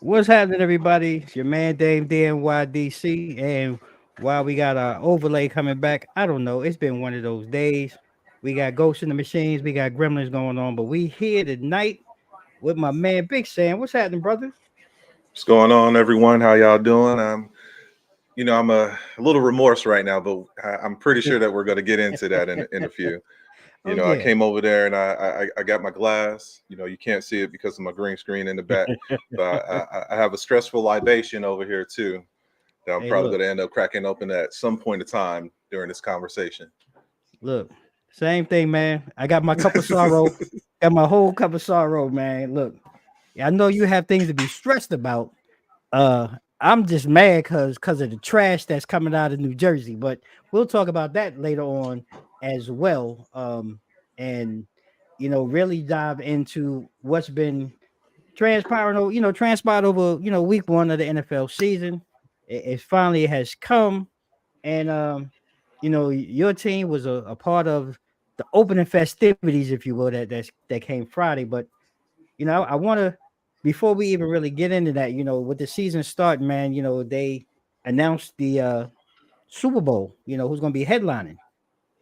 What's happening, everybody? It's your man Dame DNYDC, and while we got our overlay coming back, I don't know. It's been one of those days. We got Ghosts in the Machines, we got Gremlins going on, but we here tonight with my man Big Sam. What's happening, brother? What's going on, everyone? How y'all doing? I'm a little remorse right now, but I'm pretty sure that we're going to get into that in a few. Oh I yeah. came over there and I got my glass. You can't see it because of my green screen in the back, but I have a stressful libation over here too that I'm Hey, probably look, going to end up cracking open at some point in time during this conversation. look. Same thing, man. I got my cup of sorrow. Got my whole cup of sorrow, man. Look, I know you have things to be stressed about. I'm just mad because of the trash that's coming out of New Jersey, but we'll talk about that later on as well. And really dive into what's been transpired over week one of the NFL season. It finally has come, and your team was a part of the opening festivities, if you will, that came Friday. But I want to, before we even really get into that, with the season starting, man, they announced the Super Bowl, who's going to be headlining.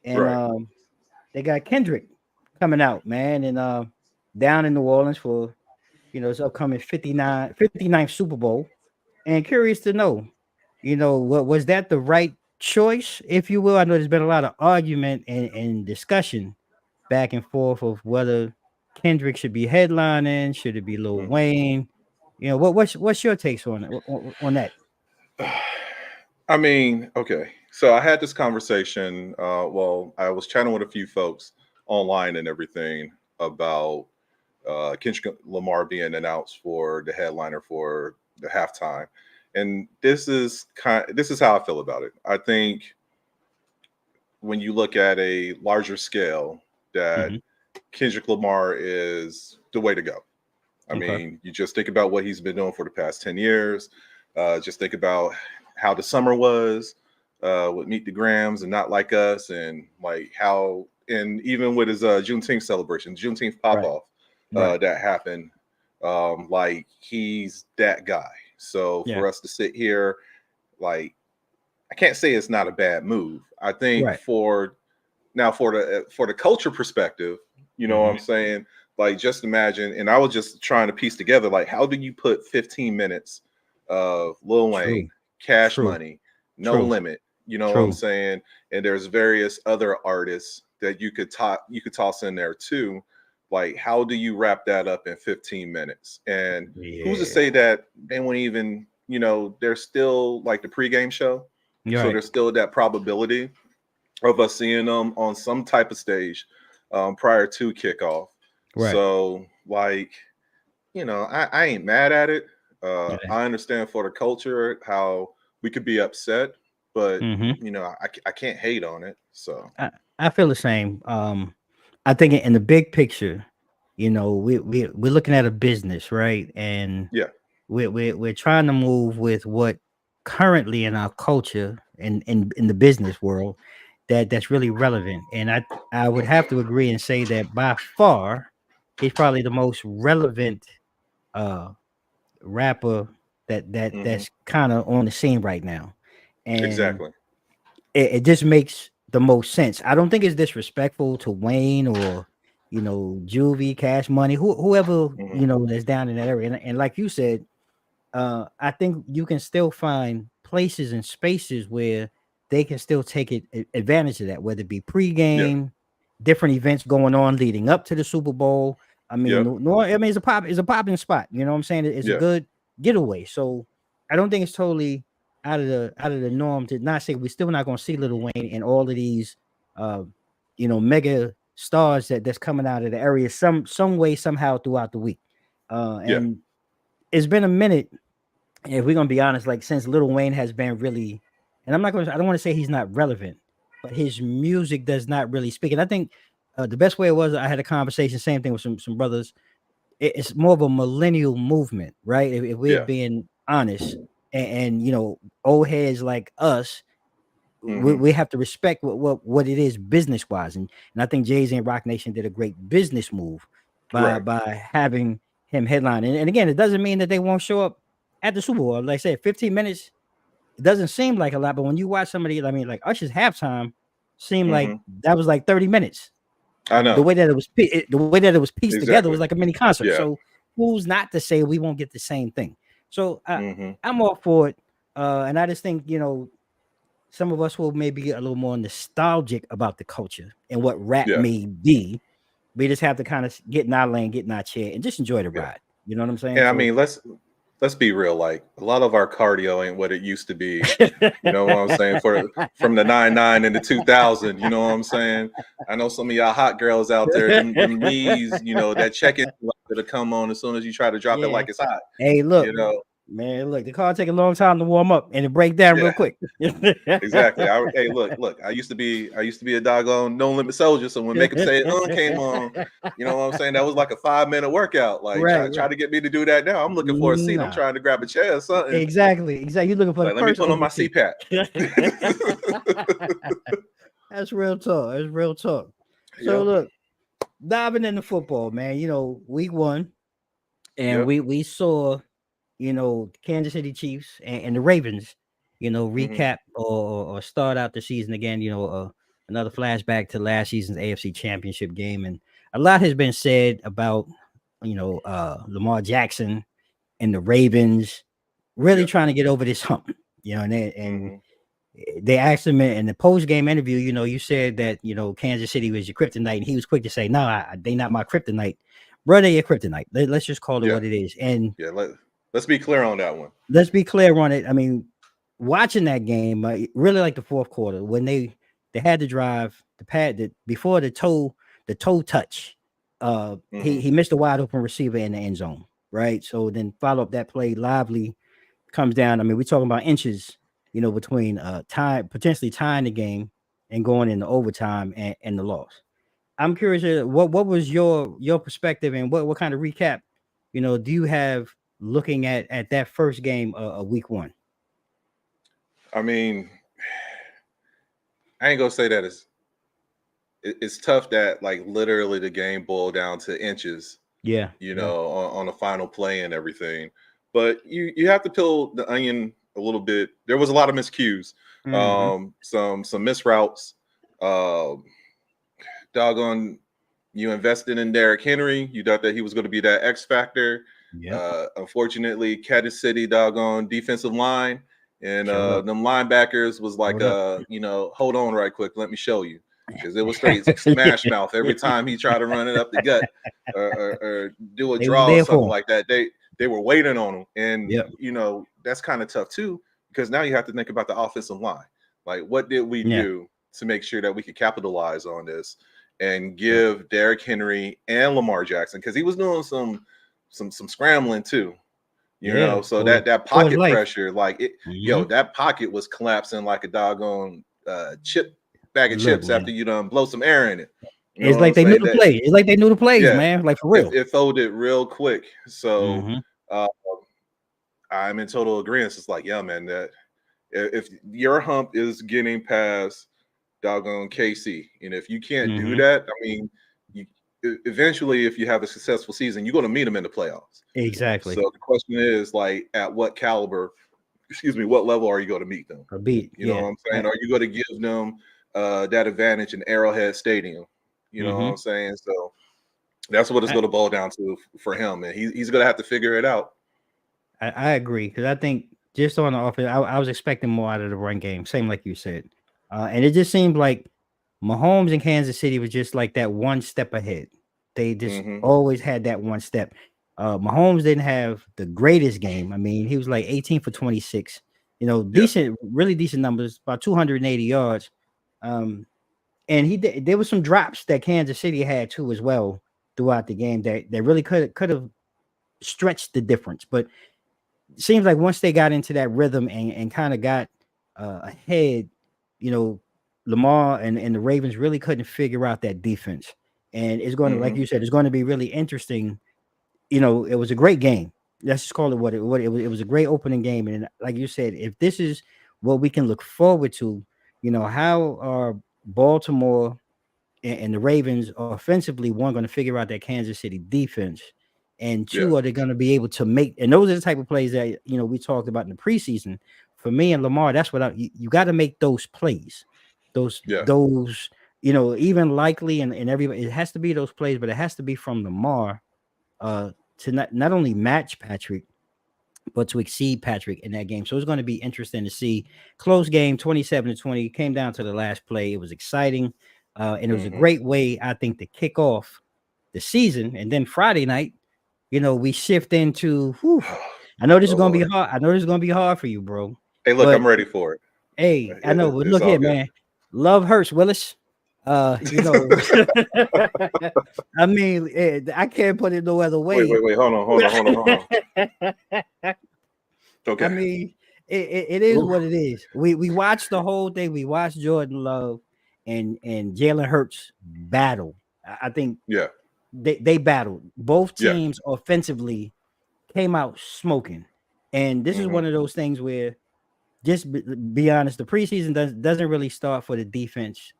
And Right. they got Kendrick coming out, man, and down in New Orleans for, his upcoming 59th Super Bowl. And curious to know, what was that the right choice, if you will? I know there's been a lot of argument and discussion back and forth of whether Kendrick should be headlining, should it be Lil Mhm. Wayne? What's your takes on it on that? Okay. So I had this conversation. Well, I was chatting with a few folks online and everything about Kendrick Lamar being announced for the headliner for the halftime, and this is how I feel about it. I think when you look at a larger scale, that Hmm. Kendrick Lamar is the way to go. I Okay. mean, you just think about what he's been doing for the past 10 years. Just think about how the summer was with Meet the Grams and Not Like Us, and like how, and even with his Juneteenth celebration, Juneteenth pop Right. off Right. that happened. Like, he's that guy. So Yeah. for us to sit here, like, I can't say it's not a bad move. I think Right. for the culture perspective, you know what I'm Hmm. saying? Like, just imagine, and I was just trying to piece together, like, how do you put 15 minutes of Lil True. Wayne, Cash True. Money, No True. Limit, you know what I'm True. saying? And there's various other artists that you could toss in there too. Like, how do you wrap that up in 15 minutes? And who's to Yeah. say that they won't even, there's still like the pregame show. You're So right. there's still that probability of us seeing them on some type of stage prior to kickoff. Right. So, like, I ain't mad at it. Yeah. I understand for the culture how we could be upset, but Hmm. I can't hate on it. So, I feel the same. I think in the big picture, we're looking at a business, right? And yeah, we're trying to move with what currently in our culture and in the business world that's really relevant. And I would have to agree and say that by far he's probably the most relevant uh rapper hmm, that's kind of on the scene right now. And exactly. it just makes the most sense. I don't think it's disrespectful to Wayne or Juvie, Cash Money, whoever Hmm. that's down in that area. And like you said, I think you can still find places and spaces where they can still take advantage of that, whether it be Yeah, pregame, different events going on leading up to the Super Bowl. I mean, yep, it's a popping spot. You know what I'm saying? It's a yeah, good getaway. So I don't think it's totally out of the norm to not say we're still not going to see Little Wayne and all of these, uh, mega stars that's coming out of the area some way somehow throughout the week. yeah, And it's been a minute, if we're gonna be honest, like since Little Wayne has been really, and I don't want to say he's not relevant, but his music does not really speak. And I think the best way it was, I had a conversation, same thing with some brothers. It's more of a millennial movement, right? If we're yeah, being honest, and old heads like us, we, hmm, we have to respect what it is business wise, and I think Jay Z and Rock Nation did a great business move by right, by having him headline. And again, it doesn't mean that they won't show up, at the Super Bowl. Like I said, 15 minutes, it doesn't seem like a lot, but when you watch somebody, I mean, like Usher's halftime seemed like Hmm. that was like 30 minutes. I The know way that it was the way that it was pieced together was exactly. like a mini concert. Yeah. So who's not to say we won't get the same thing? So Hmm. I'm all for it. And I just think, some of us will maybe get a little more nostalgic about the culture and what rap Yeah. may be. We just have to kind of get in our lane, get in our chair, and just enjoy the Yeah. ride. You know what I'm saying? And I So mean, let's be real. Like a lot of our cardio ain't what it used to be. You know what I'm saying? From the 99 and the 2000. You know what I'm saying? I know some of y'all hot girls out there. Them knees. You know that check-in that'll come on as soon as you try to drop it yeah. like it's hot. Hey, look, You know. man, look, the car take a long time to warm up and it break down Yeah. real quick. Exactly. Hey, look. I used to be a doggone no limit soldier. So when Make 'Em Say It came on, you know what I'm saying? That was like a 5 minute workout. Like Right, try right. to get me to do that now. I'm looking for a seat. I'm Nah. trying to grab a chair or something. Exactly. You're looking for the Like let me first put on my overseat. CPAP. That's real talk. That's real talk. So Yep. look, diving into football, man. Week 1, and Yep. we saw, Kansas City Chiefs and the Ravens, Hmm. recap or start out the season again. Another flashback to last season's AFC Championship game, and a lot has been said about Lamar Jackson and the Ravens really Yep. trying to get over this hump. And Hmm. they asked him in the post game interview. You said that Kansas City was your kryptonite, and he was quick to say, "No, they not my kryptonite, bro. They your kryptonite. Let's just call it Yeah. what it is." And Yeah. Let's be clear on that one. let's be clear on it. I mean, watching that game, really like the fourth quarter when they had to drive the pad before the toe touch. He Hmm. he missed a wide open receiver in the end zone, right? So then follow up that play. Lively comes down. I mean, we're talking about inches, between time potentially tying the game and going into overtime and the loss. I'm curious, what was your perspective and what kind of recap, do you have looking at that first game of week 1? I mean, I ain't gonna say that it's tough that like literally the game boiled down to inches, Yeah, you yeah. know, on the final play and everything. But you have to peel the onion a little bit. There was a lot of miscues, Hmm. some misroutes. Um, Doggone, you invested in Derrick Henry. You thought that he was going to be that X factor. Yep. Unfortunately, Kansas City doggone defensive line and Showed up. them linebackers was like, Showed up. hold on right quick, let me show you, because it was straight smash mouth every time he tried to run it up the gut or do a They was draw or there something for him. like that. They were waiting on him, and Yep. that's kind of tough too, because now you have to think about the offensive line. Like, what did we Yeah. do to make sure that we could capitalize on this and Yep. give Derrick Henry and Lamar Jackson, because he was doing some scrambling too, Yeah. so For that for his pocket life. pressure, like Hmm. that pocket was collapsing like a doggone chip bag of Look, chips man. after you done blow some air in it. You know It's what I'm like they knew saying? the That play. It's like they knew the plays, yeah, man. Like for it, real. it folded real quick. So Hmm. uh, I'm in total agreement. It's like, yeah, man, that if your hump is getting past doggone KC, and if you can't do Hmm. that, I mean, you eventually, if you have a successful season, you're going to meet them in the playoffs. So Exactly. the question is, like, at what caliber, excuse me, what level are you going to meet them? A beat. You know what Yeah. I'm saying? Are you going to give them that advantage in Arrowhead Stadium? You know what Hmm. I'm saying? So that's what it's I, going to boil down to for him, and he's going to have to figure it out. I agree because I think just on the offense, I was expecting more out of the run game. Same like you said, and it just seemed like Mahomes in Kansas City was just like that one step ahead. They just Hmm. always had that one step. Mahomes didn't have the greatest game. I mean, he was like 18 for 26. Yeah. Decent, really decent numbers, about 280 yards. Um, and there was some drops that Kansas City had too as well throughout the game that really could have stretched the difference. But it seems like once they got into that rhythm and kind of got ahead, you know, Lamar and the Ravens really couldn't figure out that defense. And it's going to, like Hmm. you said, it's going to be really interesting. It was a great game. Let's just call it what it was. It was a great opening game. And like you said, if this is what we can look forward to, how are Baltimore and the Ravens offensively, one, going to figure out that Kansas City defense, and two, are they going to be able to make? And those are the type of plays that we talked about in the preseason. For me and Lamar, that's what you got to make those plays, those even likely and everybody. It has to be those plays, but it has to be from Lamar to not only match Patrick, but to exceed Patrick in that game. So it's going to be interesting to see. Close game, 27-20. Came down to the last play. It was exciting, and it was a great way, I think, to kick off the season. And then Friday night, we shift into. I know this is going to be hard. I know this is going to be hard for you, bro. Hey, look, I'm ready for it. Hey, I know, but look here, man. Love hurts, Willis. I mean, I can't put it no other way. Wait, hold on. Okay. I mean, it is what it is. We watched the whole thing. We watched Jordan Love and Jalen Hurts battle. I think they battled. Both teams offensively came out smoking. And this is one of those things where, just be honest, the preseason doesn't really start for the defense.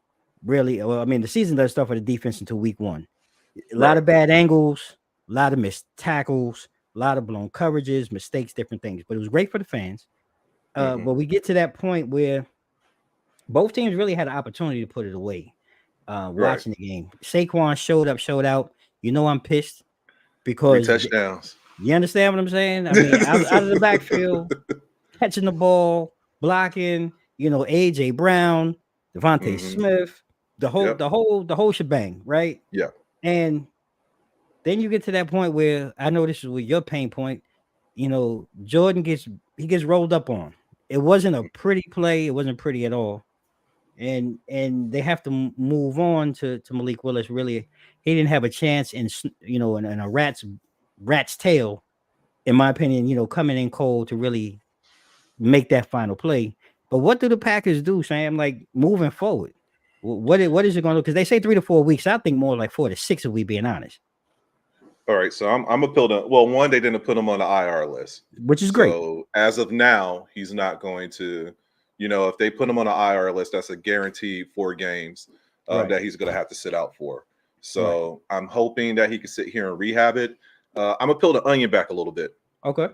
Really, well, I mean, the season doesn't start for the defense until week 1. A lot of bad angles, a lot of missed tackles, a lot of blown coverages, mistakes, different things. But it was great for the fans. But we get to that point where both teams really had an opportunity to put it away. Watching the game, Saquon showed out. I'm pissed because 3 touchdowns. You understand what I'm saying? I mean, out of the backfield, catching the ball, blocking. AJ Brown, Devontae Smith. The whole shebang, right? Yeah. And then you get to that point where I know this is with your pain point. Jordan gets rolled up on. It wasn't a pretty play. It wasn't pretty at all. And they have to move on to Malik Willis. Really, he didn't have a chance in a rat's tail, in my opinion. Coming in cold to really make that final play. But what do the Packers do, Sam? Like moving forward? What is it going to do? Because they say 3 to 4 weeks. I think more like 4 to 6, if we being honest. All right, so I'm appealed to. Well, one, they didn't put him on the IR list, which is great. So as of now, he's not going to. If they put him on the IR list, that's a guaranteed 4 games that he's going to have to sit out for. So I'm hoping that he can sit here and rehab it. I'm appealed to onion back a little bit. Okay.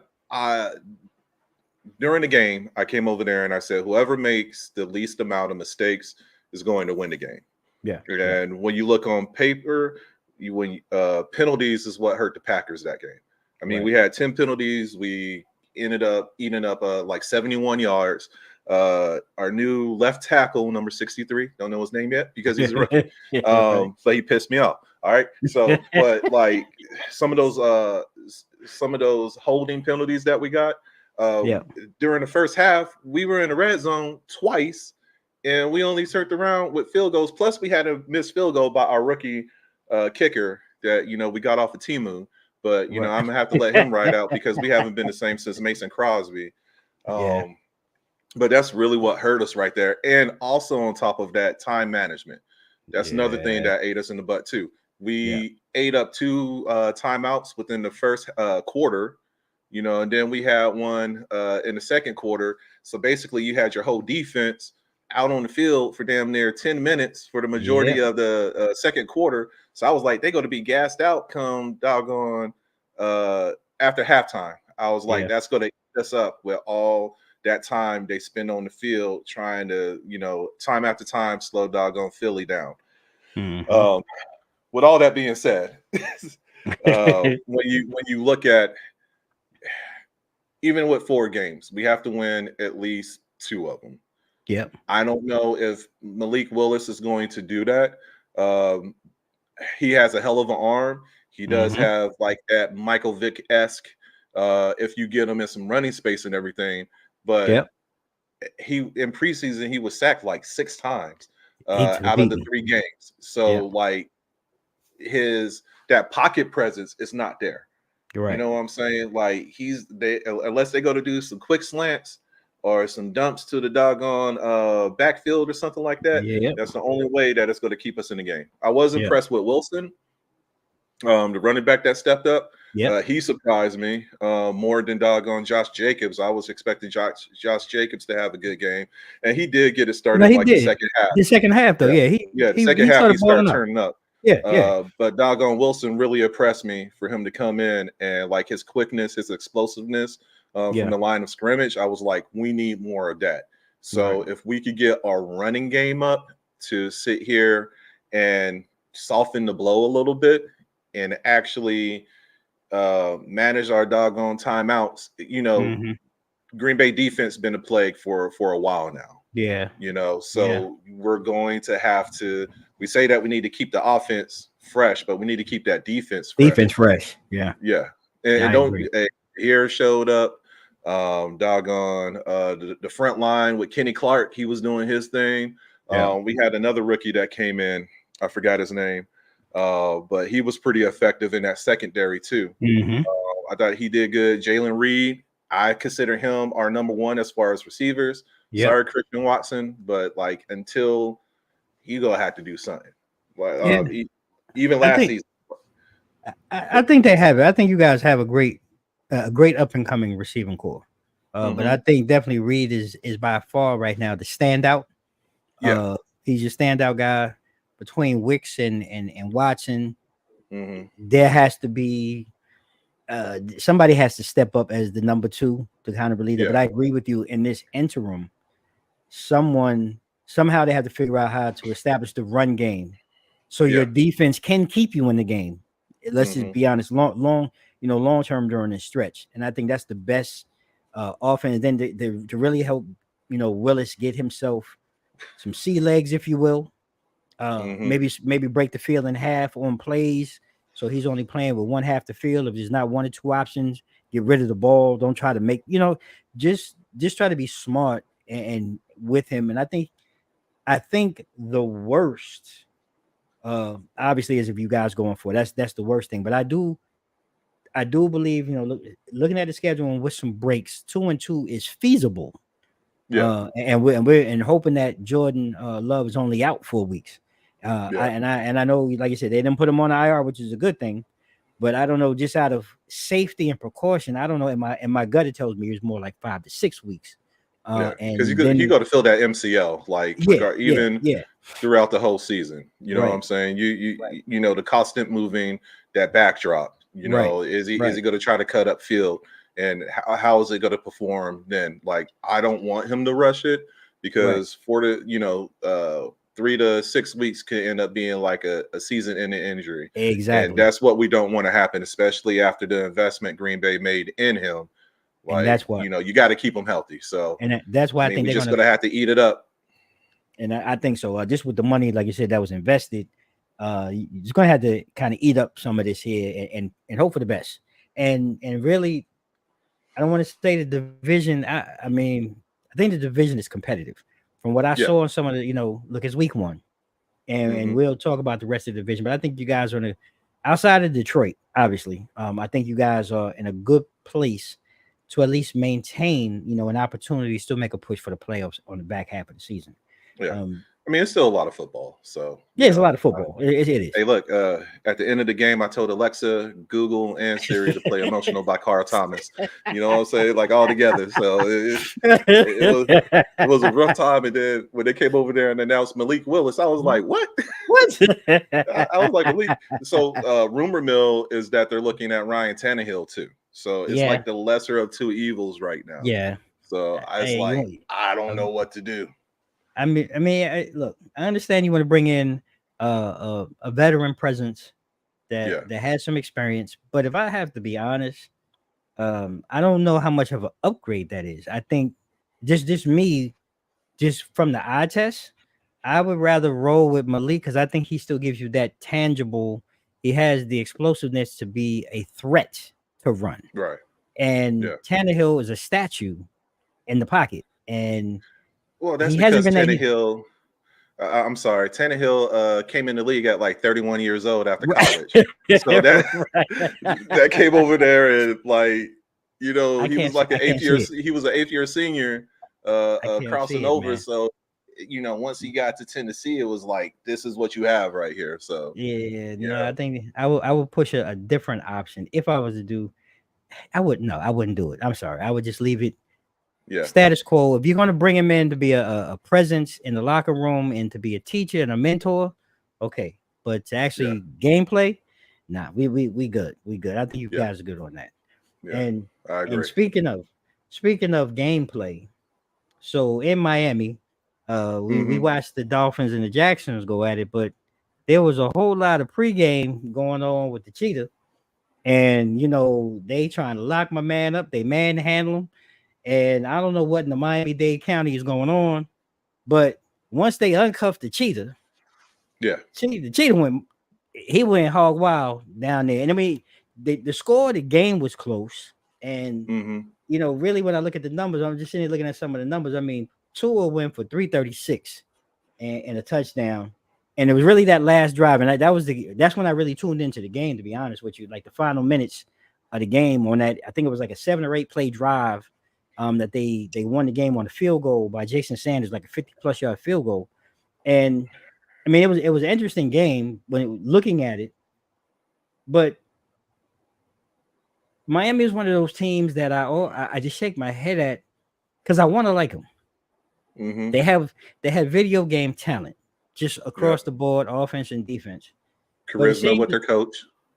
During the game, I came over there and I said, whoever makes the least amount of mistakes is going to win the game. Yeah. And when you look on paper, penalties is what hurt the Packers that game. I mean, we had 10 penalties. We ended up eating up like 71 yards. Our new left tackle, number 63, don't know his name yet because he's a rookie. So he pissed me off. All right. So, but like some of those holding penalties that we got during the first half, we were in the red zone twice, and we only turned around with field goals. Plus, we had a missed field goal by our rookie kicker that we got off of Timu. But I'm gonna have to let him ride out because we haven't been the same since Mason Crosby. But that's really what hurt us right there. And also on top of that, time management. That's another thing that ate us in the butt too. We ate up 2 timeouts within the first quarter, and then we had one in the second quarter. So basically you had your whole defense out on the field for damn near 10 minutes for the majority of the second quarter. So I was like, they're going to be gassed out come doggone after halftime. I was like, that's going to eat us up with all that time they spend on the field trying to, time after time, slow doggone Philly down. With all that being said, when you look at, even with 4 games, we have to win at least 2 of them. Yep. I don't know if Malik Willis is going to do that. He has a hell of an arm. He does have like that Michael Vick-esque, if you get him in some running space and everything. But he in preseason, he was sacked like 6 times out of the 3 games. So like that pocket presence is not there. You're right. You know what I'm saying? Like unless they go to do some quick slants or some dumps to the doggone backfield or something like that. That's the only way that it's going to keep us in the game. I was impressed with Wilson, the running back that stepped up. He surprised me more than doggone Josh Jacobs. I was expecting Josh Jacobs to have a good game, and he did get it started the second half. The second half, though, the second half he started turning up. Yeah. But doggone Wilson really impressed me for him to come in and like his quickness, his explosiveness from the line of scrimmage. I was like, we need more of that. So if we could get our running game up to sit here and soften the blow a little bit and actually manage our doggone timeouts, Green Bay defense been a plague for a while now. Yeah. So we're going to have to. We say that we need to keep the offense fresh, but we need to keep that defense fresh. Yeah. And don't here showed up. Doggone the front line with Kenny Clark. He was doing his thing. We had another rookie that came in. I forgot his name, but he was pretty effective in that secondary too. I thought he did good. Jalen Reed, I consider him our number one as far as receivers. Sorry, Christian Watson, but like until he gonna have to do something. Even last season, I think they have it. I think you guys have a great up and coming receiving core. But I think definitely Reed is by far right now the standout. He's your standout guy between Wicks and Watson. There has to be somebody has to step up as the number two to kind of relieve it. But I agree with you in this interim. Somehow they have to figure out how to establish the run game so your defense can keep you in the game. Let's just be honest, long term during this stretch. And I think that's the best offense. Then to really help, Willis get himself some sea legs, if you will. Maybe break the field in half on plays. So he's only playing with one half the field. If there's not one or two options, get rid of the ball. Don't try to make, just try to be smart and with him. And I think the worst, obviously, is if you guys going for it. That's the worst thing. But I do believe, looking at the schedule and with some breaks, 2-2 is feasible. And we're hoping that Jordan Love is only out 4 weeks. I know, like you said, they didn't put him on IR, which is a good thing. But I don't know, just out of safety and precaution, I don't know. In my gut, it tells me it's more like 5 to 6 weeks. Because you got to fill that MCL, throughout the whole season. You know what I'm saying? You know, the constant moving, that backdrop. Is he going to try to cut up field, and how is it going to perform then? Like, I don't want him to rush it because for the 3 to 6 weeks could end up being like a season-ending injury. Exactly, and that's what we don't want to happen, especially after the investment Green Bay made in him. Like, and that's why you got to keep them healthy. So, and that's why I think we're just gonna have to eat it up. And I think so. Just with the money, like you said, that was invested, you're just gonna have to kind of eat up some of this here and hope for the best. And really, I don't want to say the division. I mean, I think the division is competitive. From what I saw in some of the, look, it's week 1, and we'll talk about the rest of the division. But I think you guys are outside of Detroit, obviously. I think you guys are in a good place to at least maintain, an opportunity to still make a push for the playoffs on the back half of the season. I mean, it's still a lot of football. So it's a lot of football. It is. Hey, look, at the end of the game, I told Alexa, Google, and Siri to play "Emotional" by Carl Thomas. You know what I'm saying? Like all together. So it was a rough time. And then when they came over there and announced Malik Willis, I was like, what? What? I was like, Malik. So rumor mill is that they're looking at Ryan Tannehill too. So it's like the lesser of two evils right now. Yeah. So I was I don't know what to do. I mean, look, I understand you want to bring in a veteran presence that has some experience, but if I have to be honest, I don't know how much of an upgrade that is. I think just from the eye test, I would rather roll with Malik because I think he still gives you that tangible. He has the explosiveness to be a threat to run. Right. And Tannehill is a statue in the pocket. And that's because Tannehill. I'm sorry, Tannehill came in the league at like 31 years old after college. So that came over there and he was like an 8th year. He was an 8th year senior crossing over. So once he got to Tennessee, it was like, this is what you have right here. So I think I would push a different option if I was to do. I wouldn't do it. I'm sorry. I would just leave it status quo. If you're going to bring him in to be a presence in the locker room and to be a teacher and a mentor, okay, but to Yeah. actually gameplay, nah, we good. We good. I think you Yeah. guys are good on that. Yeah. And I and agree. speaking of gameplay, so in Miami, we Mm-hmm. watched the Dolphins and the Jacksons go at it, but there was a whole lot of pregame going on with the Cheetah, and they trying to lock my man up, they manhandle him, and I don't know what in the Miami-Dade County is going on, but once they uncuffed the Cheetah, Yeah. the Cheetah went hog wild down there, and I mean the score of the game was close, and Mm-hmm. really when I look at the numbers, I'm just sitting there looking at some of the numbers. I mean, Tua went for 336 and a touchdown. And it was really that last drive, and that's when I really tuned into the game. To be honest with you, like the final minutes of the game on that, I think it was like a 7 or 8 play drive, that they won the game on a field goal by Jason Sanders, like a 50+ yard field goal. And I mean, it was an interesting game looking at it, but Miami is one of those teams that I just shake my head at because I want to like them. Mm-hmm. They have video game talent just Yeah. across the board, offense and defense. But it Charisma seems, with their coach.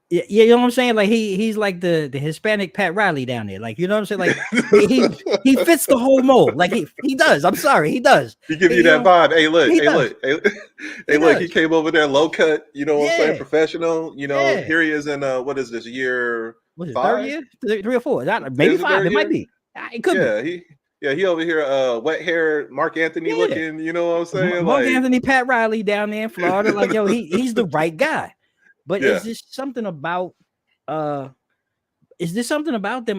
yeah, you know what I'm saying? Like he's like the Hispanic Pat Riley down there. Like, you know what I'm saying? Like he fits the whole mold. Like he does. I'm sorry, he does. He give He, you you that know, vibe. Hey, look. he Hey, does. look. Hey, He hey, look. He does. came over there low cut. You know what I'm saying? Yeah. Professional. Yeah. Here he is in what is this, year Was it third 5? year? Three or four? Maybe Is it five. third It might year? be. It could be. Yeah. He over here, wet hair, Mark Anthony Yeah. looking. You know what I'm saying? Mark Like, Anthony, Pat Riley down there in Florida. Like, yo, he's the right guy. But yeah. uh is there something about them?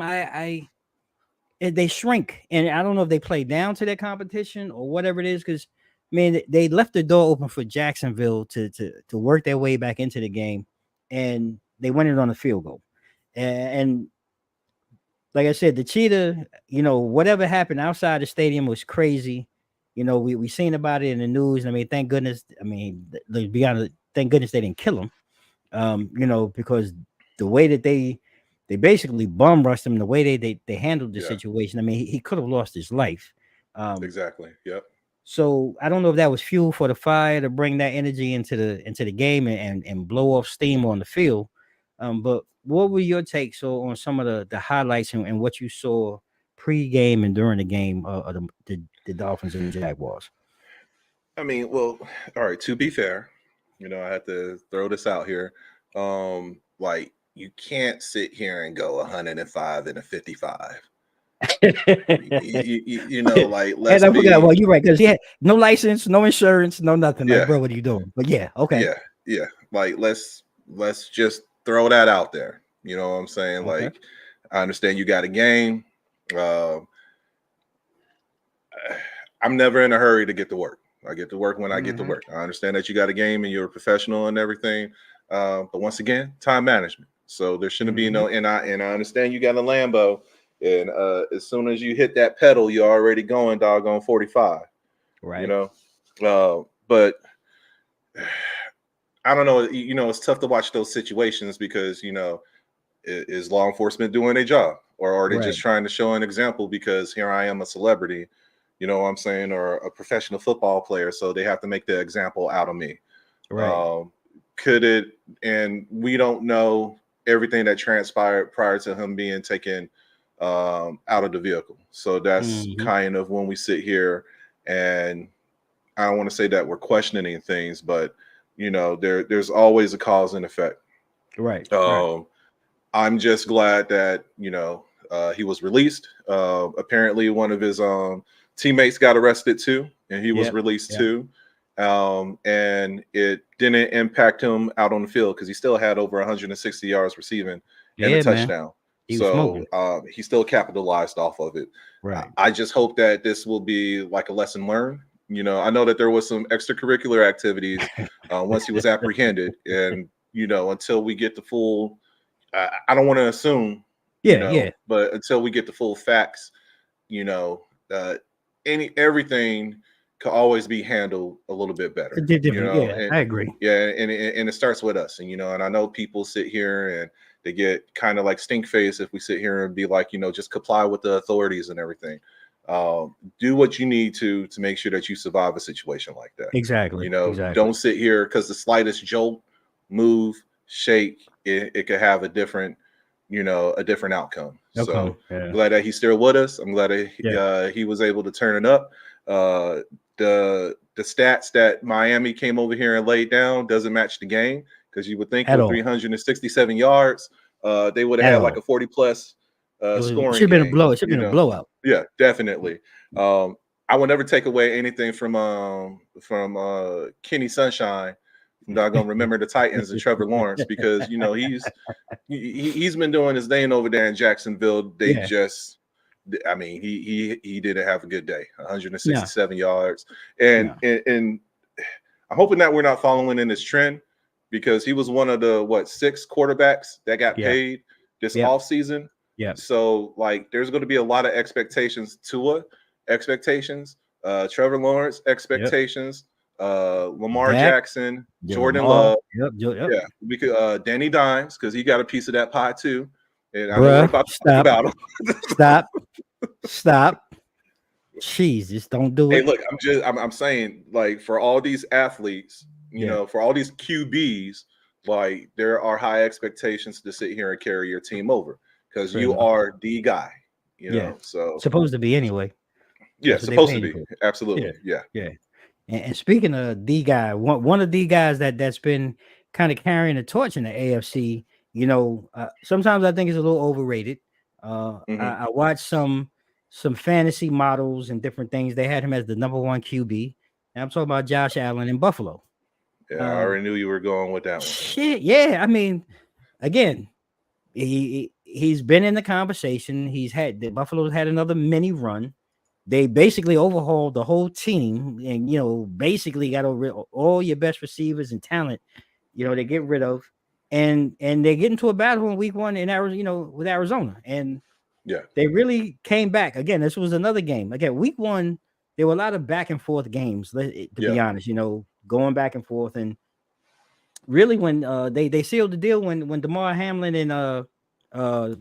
They shrink, and I don't know if they play down to their competition or whatever it is. Because man, they left the door open for Jacksonville to work their way back into the game, and they went it on a field goal. And like I said, the Cheetah, whatever happened outside the stadium was crazy. We seen about it in the news. I mean, thank goodness. I mean, let's be honest. Thank goodness they didn't kill him. Because the way that they basically bum rushed him, the way they handled the Yeah. situation. I mean, he could have lost his life. Exactly. Yep. So I don't know if that was fuel for the fire to bring that energy into the game and blow off steam on the field. But what were your takes on some of the highlights and what you saw pre-game and during the game of the Dolphins and Jaguars? I mean, well, all right. To be fair, I had to throw this out here. Like, you can't sit here and go 105 and a 55. Like, let's And I forgot. be. Well, you're right, because he had no license, no insurance, no nothing. Like, Yeah. bro, what are you doing? But yeah, okay. Yeah. Like, let's just throw that out there. You know what I'm saying? Okay. Like, I understand you got a game. I'm never in a hurry to get to work. I get to work when I get to work. I understand that you got a game and you're a professional and everything. But once again, time management. So there shouldn't be no, and I understand you got a Lambo, and as soon as you hit that pedal, you're already going doggone 45. Right. But I don't know. It's tough to watch those situations because is law enforcement doing their job, or are they just trying to show an example because here I am, a celebrity, you know what I'm saying, or a professional football player, so they have to make the example out of me. Right. Could it? And we don't know everything that transpired prior to him being taken out of the vehicle. So that's kind of when we sit here, and I don't want to say that we're questioning things, but there's always a cause and effect. Right. I'm just glad that he was released. Apparently, one of his teammates got arrested too, and he was released too. And it didn't impact him out on the field because he still had over 160 yards receiving and a touchdown. So he still capitalized off of it. Right. I just hope that this will be like a lesson learned. I know that there was some extracurricular activities once he was apprehended, and until we get the full, I don't want to assume, but until we get the full facts, everything could always be handled a little bit better. I agree. Yeah, and it starts with us, and and I know people sit here and they get kind of like stink face if we sit here and be like, just comply with the authorities and everything. Do what you need to make sure that you survive a situation like that. Exactly. Don't sit here because the slightest jolt move, shake, it could have a different, a different outcome. Okay. So I'm Yeah. glad that he's still with us. I'm glad that Yeah. he was able to turn it up. The stats that Miami came over here and laid down doesn't match the game, because you would think At with all. 367 yards, they would have At had like all. a 40 plus It should scoring have been a game. blow. It should have been a blowout. Yeah, definitely. I will never take away anything from Kenny Sunshine. I'm not gonna remember the Titans and Trevor Lawrence, because he's been doing his thing over there in Jacksonville. They Yeah. just, I mean, he didn't have a good day. No. 167 yards, and No. and I'm hoping that we're not following in this trend, because he was one of the 6 quarterbacks that got Yeah. paid this Yeah. offseason. Yeah. So like, there's going to be a lot of expectations. Tua expectations, Trevor Lawrence Yep. expectations, Lamar Dak. Jackson, Yeah. Jordan Lamar. Love. Yep. Yep. Yeah, we could Danny Dimes, because he got a piece of that pie too. And I know we're Bruh. about to talk Stop. about him. Stop. Stop. Jesus, don't do Hey, it. look, I'm saying, like, for all these athletes, Yeah. for all these QBs, like, there are high expectations to sit here and carry your team over, because Fair you enough. are the guy, Yeah. So Supposed to be anyway. yeah, That's what they supposed to paid him be. for. Yeah. Absolutely. Yeah. Yeah. And speaking of the guy, one of the guys that's been kind of carrying the torch in the AFC, sometimes I think it's a little overrated. Hmm. I watched some fantasy models and different things. They had him as the number one QB. And I'm talking about Josh Allen in Buffalo. Yeah, I Um, already knew you were going with that one. shit, yeah. I mean, again, he's been in the conversation. The Buffalo's had another mini run. They basically overhauled the whole team, and basically got rid of all your best receivers and talent. They get rid of, and they get into a battle in week 1 in Arizona, with Arizona, and Yeah. they really came back. Again, this was another game. Again, week 1, there were a lot of back and forth games. To Yeah. be honest, going back and forth, and really when they sealed the deal when Damar Hamlin and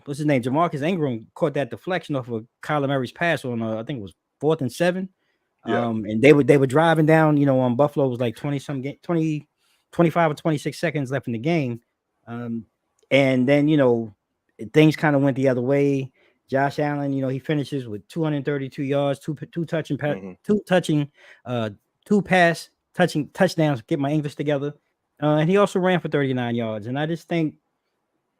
what's his name, Jamarcus Ingram, caught that deflection off of Kyler Murray's pass on I think it was 4th and 7. Yeah. And they were driving down, on Buffalo. It was like 25 or 26 seconds left in the game. And then things kind of went the other way. Josh Allen, he finishes with 232 yards, two touching touchdowns. Get my English together. And he also ran for 39 yards. And I just think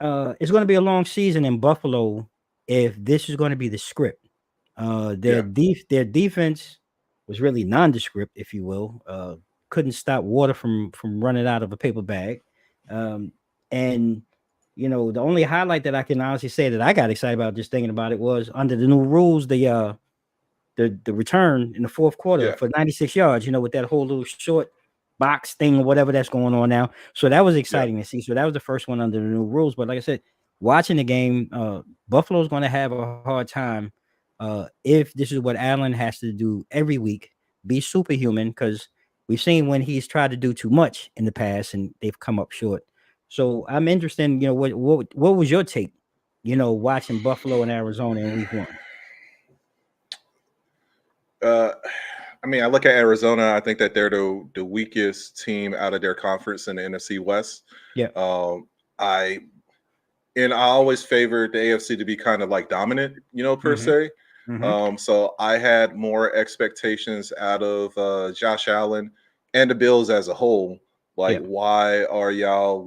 it's going to be a long season in Buffalo if this is going to be the script. Their defense was really nondescript, if you will. Couldn't stop water from running out of a paper bag. And the only highlight that I can honestly say that I got excited about just thinking about it was under the new rules, the return in the 4th quarter for 96 yards, with that whole little short box thing or whatever that's going on now. So that was exciting to see. So that was the first one under the new rules. But like I said, watching the game, Buffalo's going to have a hard time if this is what Allen has to do every week, be superhuman, because we've seen when he's tried to do too much in the past and they've come up short. So I'm interested in, what was your take, watching Buffalo and Arizona in week 1? I mean, I look at Arizona. I think that they're the weakest team out of their conference in the NFC West. Yeah. I always favored the AFC to be kind of like dominant, per se. So I had more expectations out of Josh Allen and the Bills as a whole. Like, why are y'all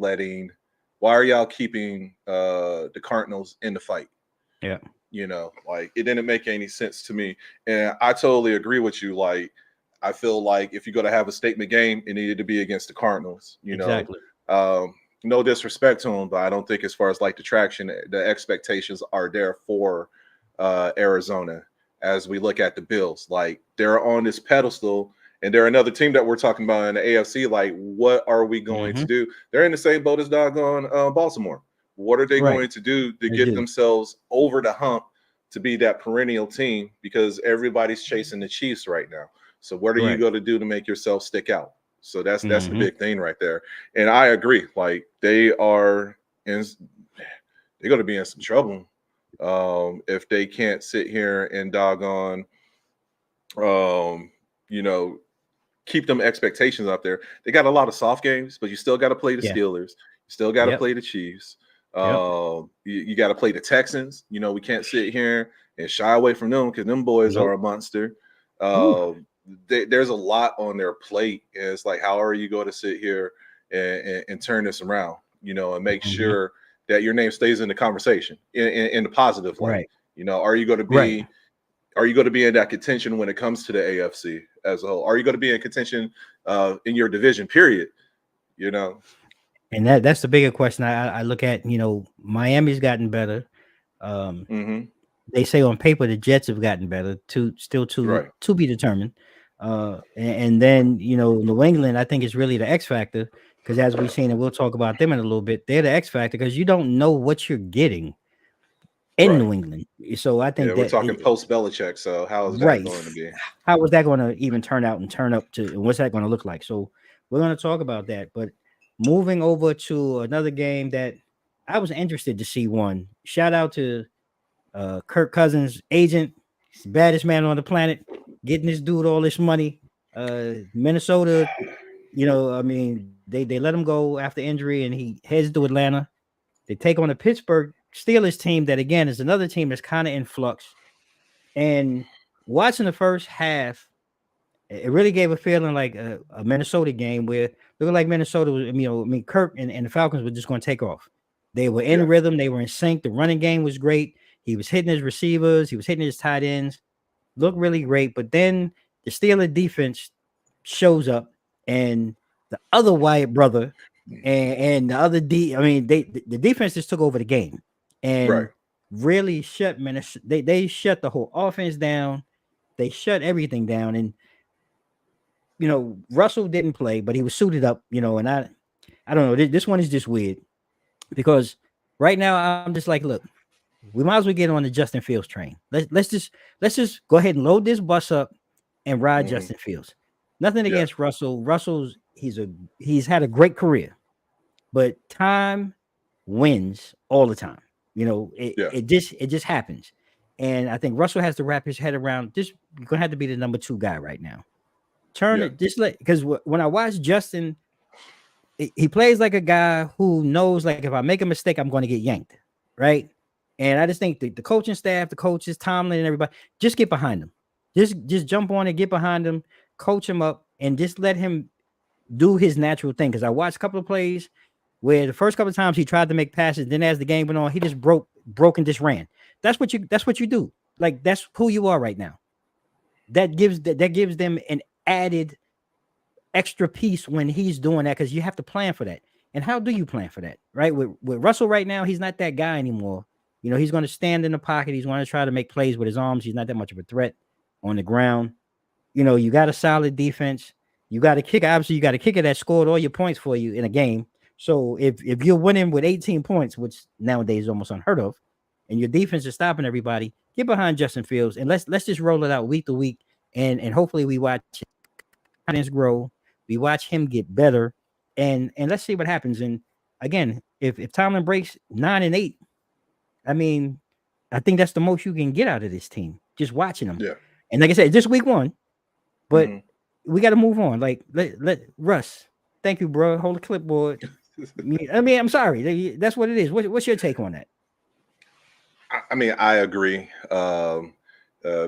keeping the Cardinals in the fight? Yeah. Like, it didn't make any sense to me. And I totally agree with you. Like, I feel like if you're going to have a statement game, it needed to be against the Cardinals, Exactly. No disrespect to them, but I don't think, as far as like the traction, the expectations are there for Arizona. As we look at the Bills, like, they're on this pedestal, and they're another team that we're talking about in the AFC. Like, what are we going to do? They're in the same boat as doggone Baltimore. What are they going to do to get themselves over the hump to be that perennial team? Because everybody's chasing the Chiefs right now. So what are you going to do to make yourself stick out? So that's the big thing right there. And I agree. Like, they're going to be in some trouble if they can't sit here and doggone, keep them expectations up there. They got a lot of soft games, but you still got to play the Yeah. Steelers. You still got to Yep. play the Chiefs. Yep. You got to play the Texans. You know, we can't sit here and shy away from them because them boys Nope. are a monster. Ooh. There's a lot on their plate. And it's like, how are you going to sit here and turn this around, you know, and make Mhm. sure that your name stays in the conversation in the positive light? Right. You know, are you going to Right. be in that contention when it comes to the AFC as a whole? Are you going to be in contention in your division, period? You know? And that's the bigger question I look at. You know, Miami's gotten better. Um, Mm-hmm. they say on paper the Jets have gotten better. Still Right. to be determined. And then you know New England, I think is really the X factor because as we've seen, and we'll talk about them in a little bit, they're the X factor because you don't know what you're getting in Right. New England. So I Yeah, think we're that talking post Belichick. So how is that right, going to be? how is that going to even turn out and turn up to, and what's that going to look like? So we're going to talk about that. But moving over to another game that I was interested to see one. Shout out to Kirk Cousins' agent, he's the baddest man on the planet, getting this dude all this money. Minnesota, you know, I mean, they let him go after injury, and he heads to Atlanta. They take on the Pittsburgh Steelers team that again is another team that's kind of in flux. And watching the first half, it really gave a feeling like a Minnesota game where looked like Minnesota was, you know, I mean, Kirk and the Falcons were just going to take off. They were in Yeah. rhythm, they were in sync. The running game was great. He was hitting his receivers, he was hitting his tight ends, looked really great. But then the Steeler defense shows up, and the other Wyatt brother and the other I mean, the defense just took over the game Right. and really shut Minnesota. They shut the whole offense down. They shut everything down, and you know, Russell didn't play, but he was suited up, you know, and I don't know. This one is just weird because right now I'm just like, look, we might as well get on the Justin Fields train. Let's just go ahead and load this bus up and ride Mm-hmm. Justin Fields. Nothing Yeah. against Russell. He's had a great career, but time wins all the time. You know, Yeah. it just happens. And I think Russell has to wrap his head around this. You're gonna have to be the number 2 guy right now. Turn Yeah. it just like because when I watch Justin, he plays like a guy who knows like if I make a mistake, I'm going to get yanked, right? And I just think the coaching staff, the coaches, Tomlin, and everybody, just get behind him. Just jump on and get behind him, coach him up, and just let him do his natural thing. Because I watched a couple of plays where the first couple of times he tried to make passes, then as the game went on, he just broke and just ran. That's what you do. Like that's who you are right now. That gives them an added extra piece when he's doing that because you have to plan for that. And how do you plan for that? Right? With Russell right now, he's not that guy anymore. You know, he's going to stand in the pocket. He's going to try to make plays with his arms. He's not that much of a threat on the ground. You know, you got a solid defense. You got a kicker. Obviously, you got a kicker that scored all your points for you in a game. So if you're winning with 18 points, which nowadays is almost unheard of, and your defense is stopping everybody, get behind Justin Fields and let's just roll it out week to week. And hopefully we watch confidence grow. We watch him get better, and let's see what happens. And again, if Tomlin breaks 9-8, I mean, I think that's the most you can get out of this team. Just watching them. Yeah. And like I said, just week 1, but Mm-hmm. we got to move on. Like let Russ. Thank you, bro. Hold the clipboard. I mean, I'm sorry. That's what it is. What's your take on that? I mean, I agree.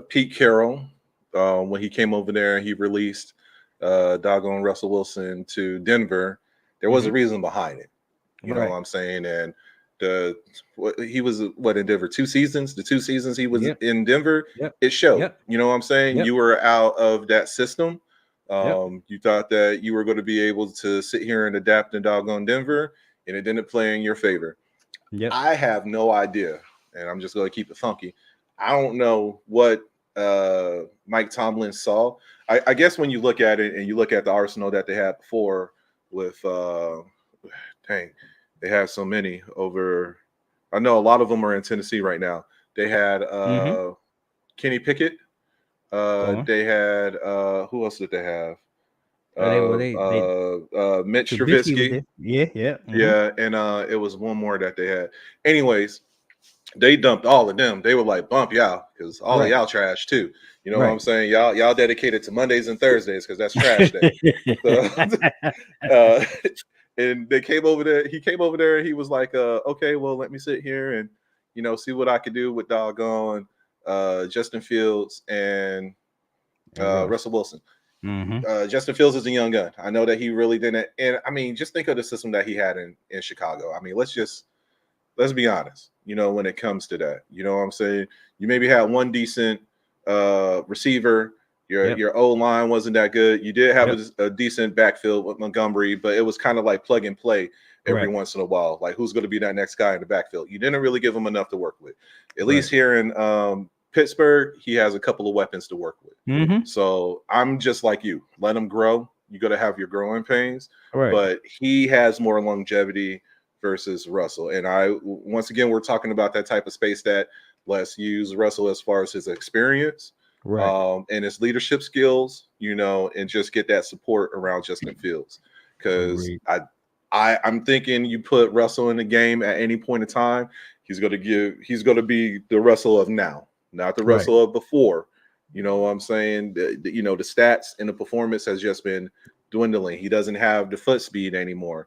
Pete Carroll, when he came over there and he released doggone Russell Wilson to Denver, there was a reason behind it. You know what I'm saying? And he was in Denver 2 seasons. The 2 seasons he was in Denver, it showed. You know what I'm saying? You were out of that system. You thought that you were going to be able to sit here and adapt in doggone Denver, and it didn't play in your favor. I have no idea, and I'm just going to keep it funky. I don't know what Mike Tomlin saw. I guess when you look at it and you look at the arsenal that they had before with they have so many over. I know a lot of them are in Tennessee right now. They had Kenny Pickett. They had who else did they have? Mitch Trubisky. Yeah. Yeah, and it was one more that they had. Anyways, they dumped all of them. They were like, bump y'all, because all of Right. y'all trash too. You know what I'm Right. saying? Y'all dedicated to Mondays and Thursdays because that's trash day. So, uh, and they came over there. He came over there and he was like, okay, well, let me sit here and see what I could do with doggone Justin Fields and And Russ. Russell Wilson. Mm-hmm. Justin Fields is a young gun. I know that he really didn't. And I mean, just think of the system that he had in Chicago. I mean, let's be honest. When it comes to that, you know what I'm saying? You maybe had one decent receiver. Yep. Your O line wasn't that good. You did have Yep. a decent backfield with Montgomery, but it was kind of like plug and play every Correct. once in a while. Like, who's going to be that next guy in the backfield? You didn't really give him enough to work with. At Right. least here in Pittsburgh, he has a couple of weapons to work with. Mm-hmm. So I'm just like you. Let him grow. You got to have your growing pains, Right. but he has more longevity versus Russell. And once again, we're talking about that type of space that let's use Russell as far as his experience, Right. and his leadership skills, and just get that support around Justin Fields. Because Agreed. I'm thinking you put Russell in the game at any point in time, he's going to be the Russell of now, not the Right. Russell of before. You know what I'm saying? The stats and the performance has just been dwindling. He doesn't have the foot speed anymore.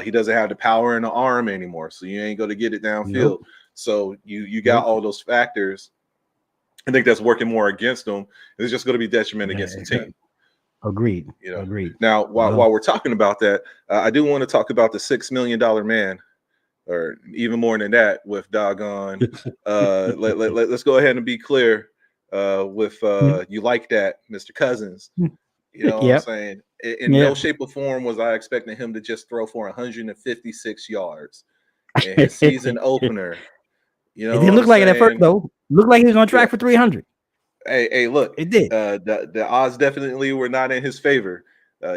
He doesn't have the power in the arm anymore. So you ain't going to get it downfield. Nope. So you got all those factors. I think that's working more against them. It's just going to be detriment against the team. Agreed. Agreed. Now, while we're talking about that, I do want to talk about the $6 million man, or even more than that, with doggone. Let's go ahead and be clear. With you like that, Mr. Cousins. You know what I'm saying? In no shape or form was I expecting him to just throw for 156 yards in his season opener. It didn't look like it at first, though. Looked like he was on track for 300. Hey, look. It did. The odds definitely were not in his favor.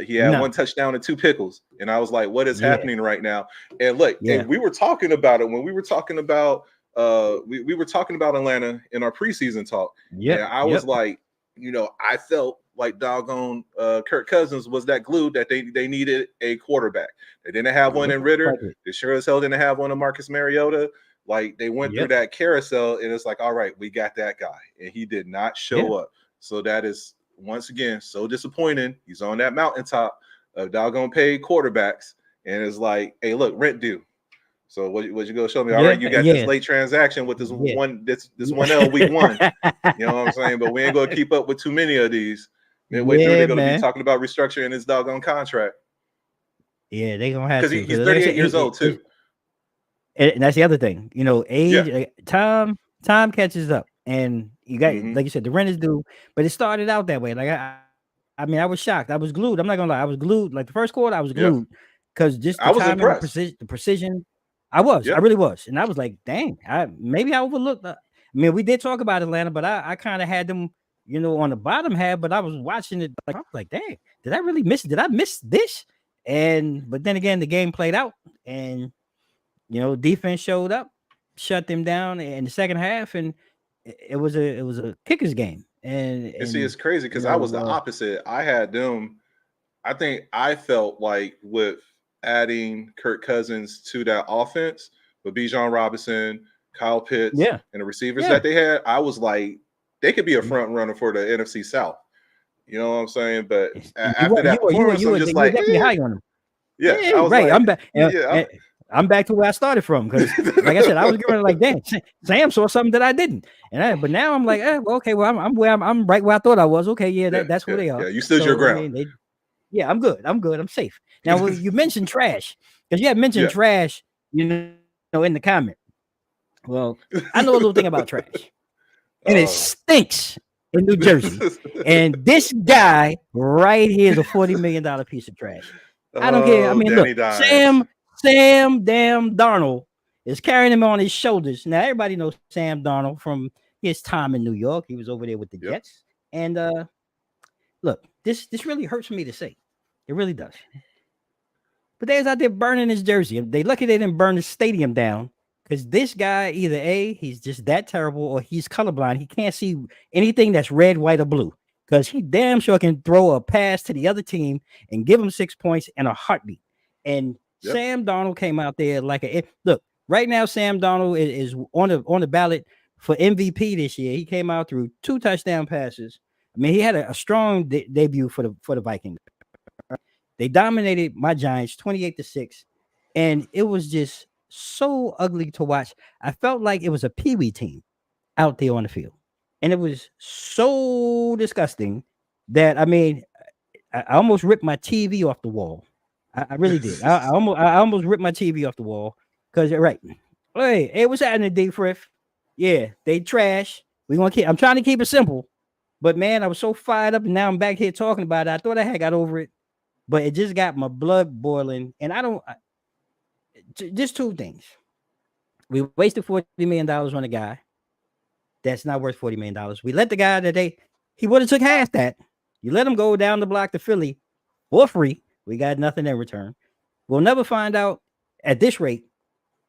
He had one touchdown and 2 pickles. And I was like, what is happening right now? And look, and we were talking about it when we were talking about we were talking about Atlanta in our preseason talk. Yeah. And I was like, I felt like doggone Kirk Cousins was that glue that they needed a quarterback. They didn't have one in Ritter. They sure as hell didn't have one in Marcus Mariota. Like, they went through that carousel, and it's like, all right, we got that guy, and he did not show up. So that is, once again, so disappointing. He's on that mountaintop of doggone paid quarterbacks, and it's like, hey, look, rent due. So what you go show me? All right, you got this late transaction with this one L week 1. You know what I'm saying? But we ain't gonna keep up with too many of these. Midway through, they're gonna be talking about restructuring his doggone contract. Yeah, they're gonna have to, because he's 38 years old too. And that's the other thing, age, time catches up, and you got, like you said, the rent is due. But it started out that way. Like I mean, I was shocked. I was glued. I'm not gonna lie, I was glued. Like the first quarter, I was glued because just the time and the precision. I really was, and I was like, dang, maybe I overlooked. I mean, we did talk about Atlanta, but I kind of had them, on the bottom half. But I was watching it, like I was like, dang, did I really miss? Did I miss this? But then again, the game played out, and defense showed up, shut them down in the second half, and it was a kickers game. And see, it's crazy because I was the opposite. I had them. I think I felt like with adding Kirk Cousins to that offense with Bijan Robinson, Kyle Pitts, and the receivers that they had, I was like, they could be a front runner for the NFC South. You know what I'm saying? But after that performance, I'm just like, definitely high on them. Yeah, I was right. Like, I'm back. I'm back to where I started from, because, like I said, I was giving it like, damn, Sam saw something that I didn't, but now I'm like, okay, well, I'm right where I thought I was. Okay, that's who they are. Yeah, you stood your ground. I mean, I'm good. I'm safe. Now, when you mentioned trash, because you had mentioned trash, in the comment. Well, I know a little thing about trash, and it stinks in New Jersey. And this guy right here is a $40 million piece of trash. I don't care. I mean, look, Sam damn Darnold is carrying him on his shoulders. Now, everybody knows Sam Darnold from his time in New York. He was over there with the Jets. And look, this really hurts me to say. It really does. But they was out there burning his jersey. They lucky they didn't burn the stadium down, because this guy, either A, he's just that terrible, or he's colorblind. He can't see anything that's red, white, or blue, because he damn sure can throw a pass to the other team and give him 6 points in a heartbeat. And Sam Darnold came out there like look, Right now, Sam Darnold is on the ballot for MVP this year. He came out through 2 touchdown passes. I mean, he had a strong debut for the Vikings. They dominated my Giants 28-6, and it was just so ugly to watch. I felt like it was a peewee team out there on the field, and it was so disgusting that I mean, I almost ripped my TV off the wall. I really did. I almost ripped my TV off the wall because right. Hey, what's happening, D Frith? Yeah, they trash. We gonna keep. I'm trying to keep it simple, but man, I was so fired up, and now I'm back here talking about it. I thought I had got over it, but it just got my blood boiling. And I don't. Just two things. We wasted $40 million on a guy that's not worth $40 million. We let the guy that he would have took half that. You let him go down the block to Philly for free. We got nothing in return. We'll never find out at this rate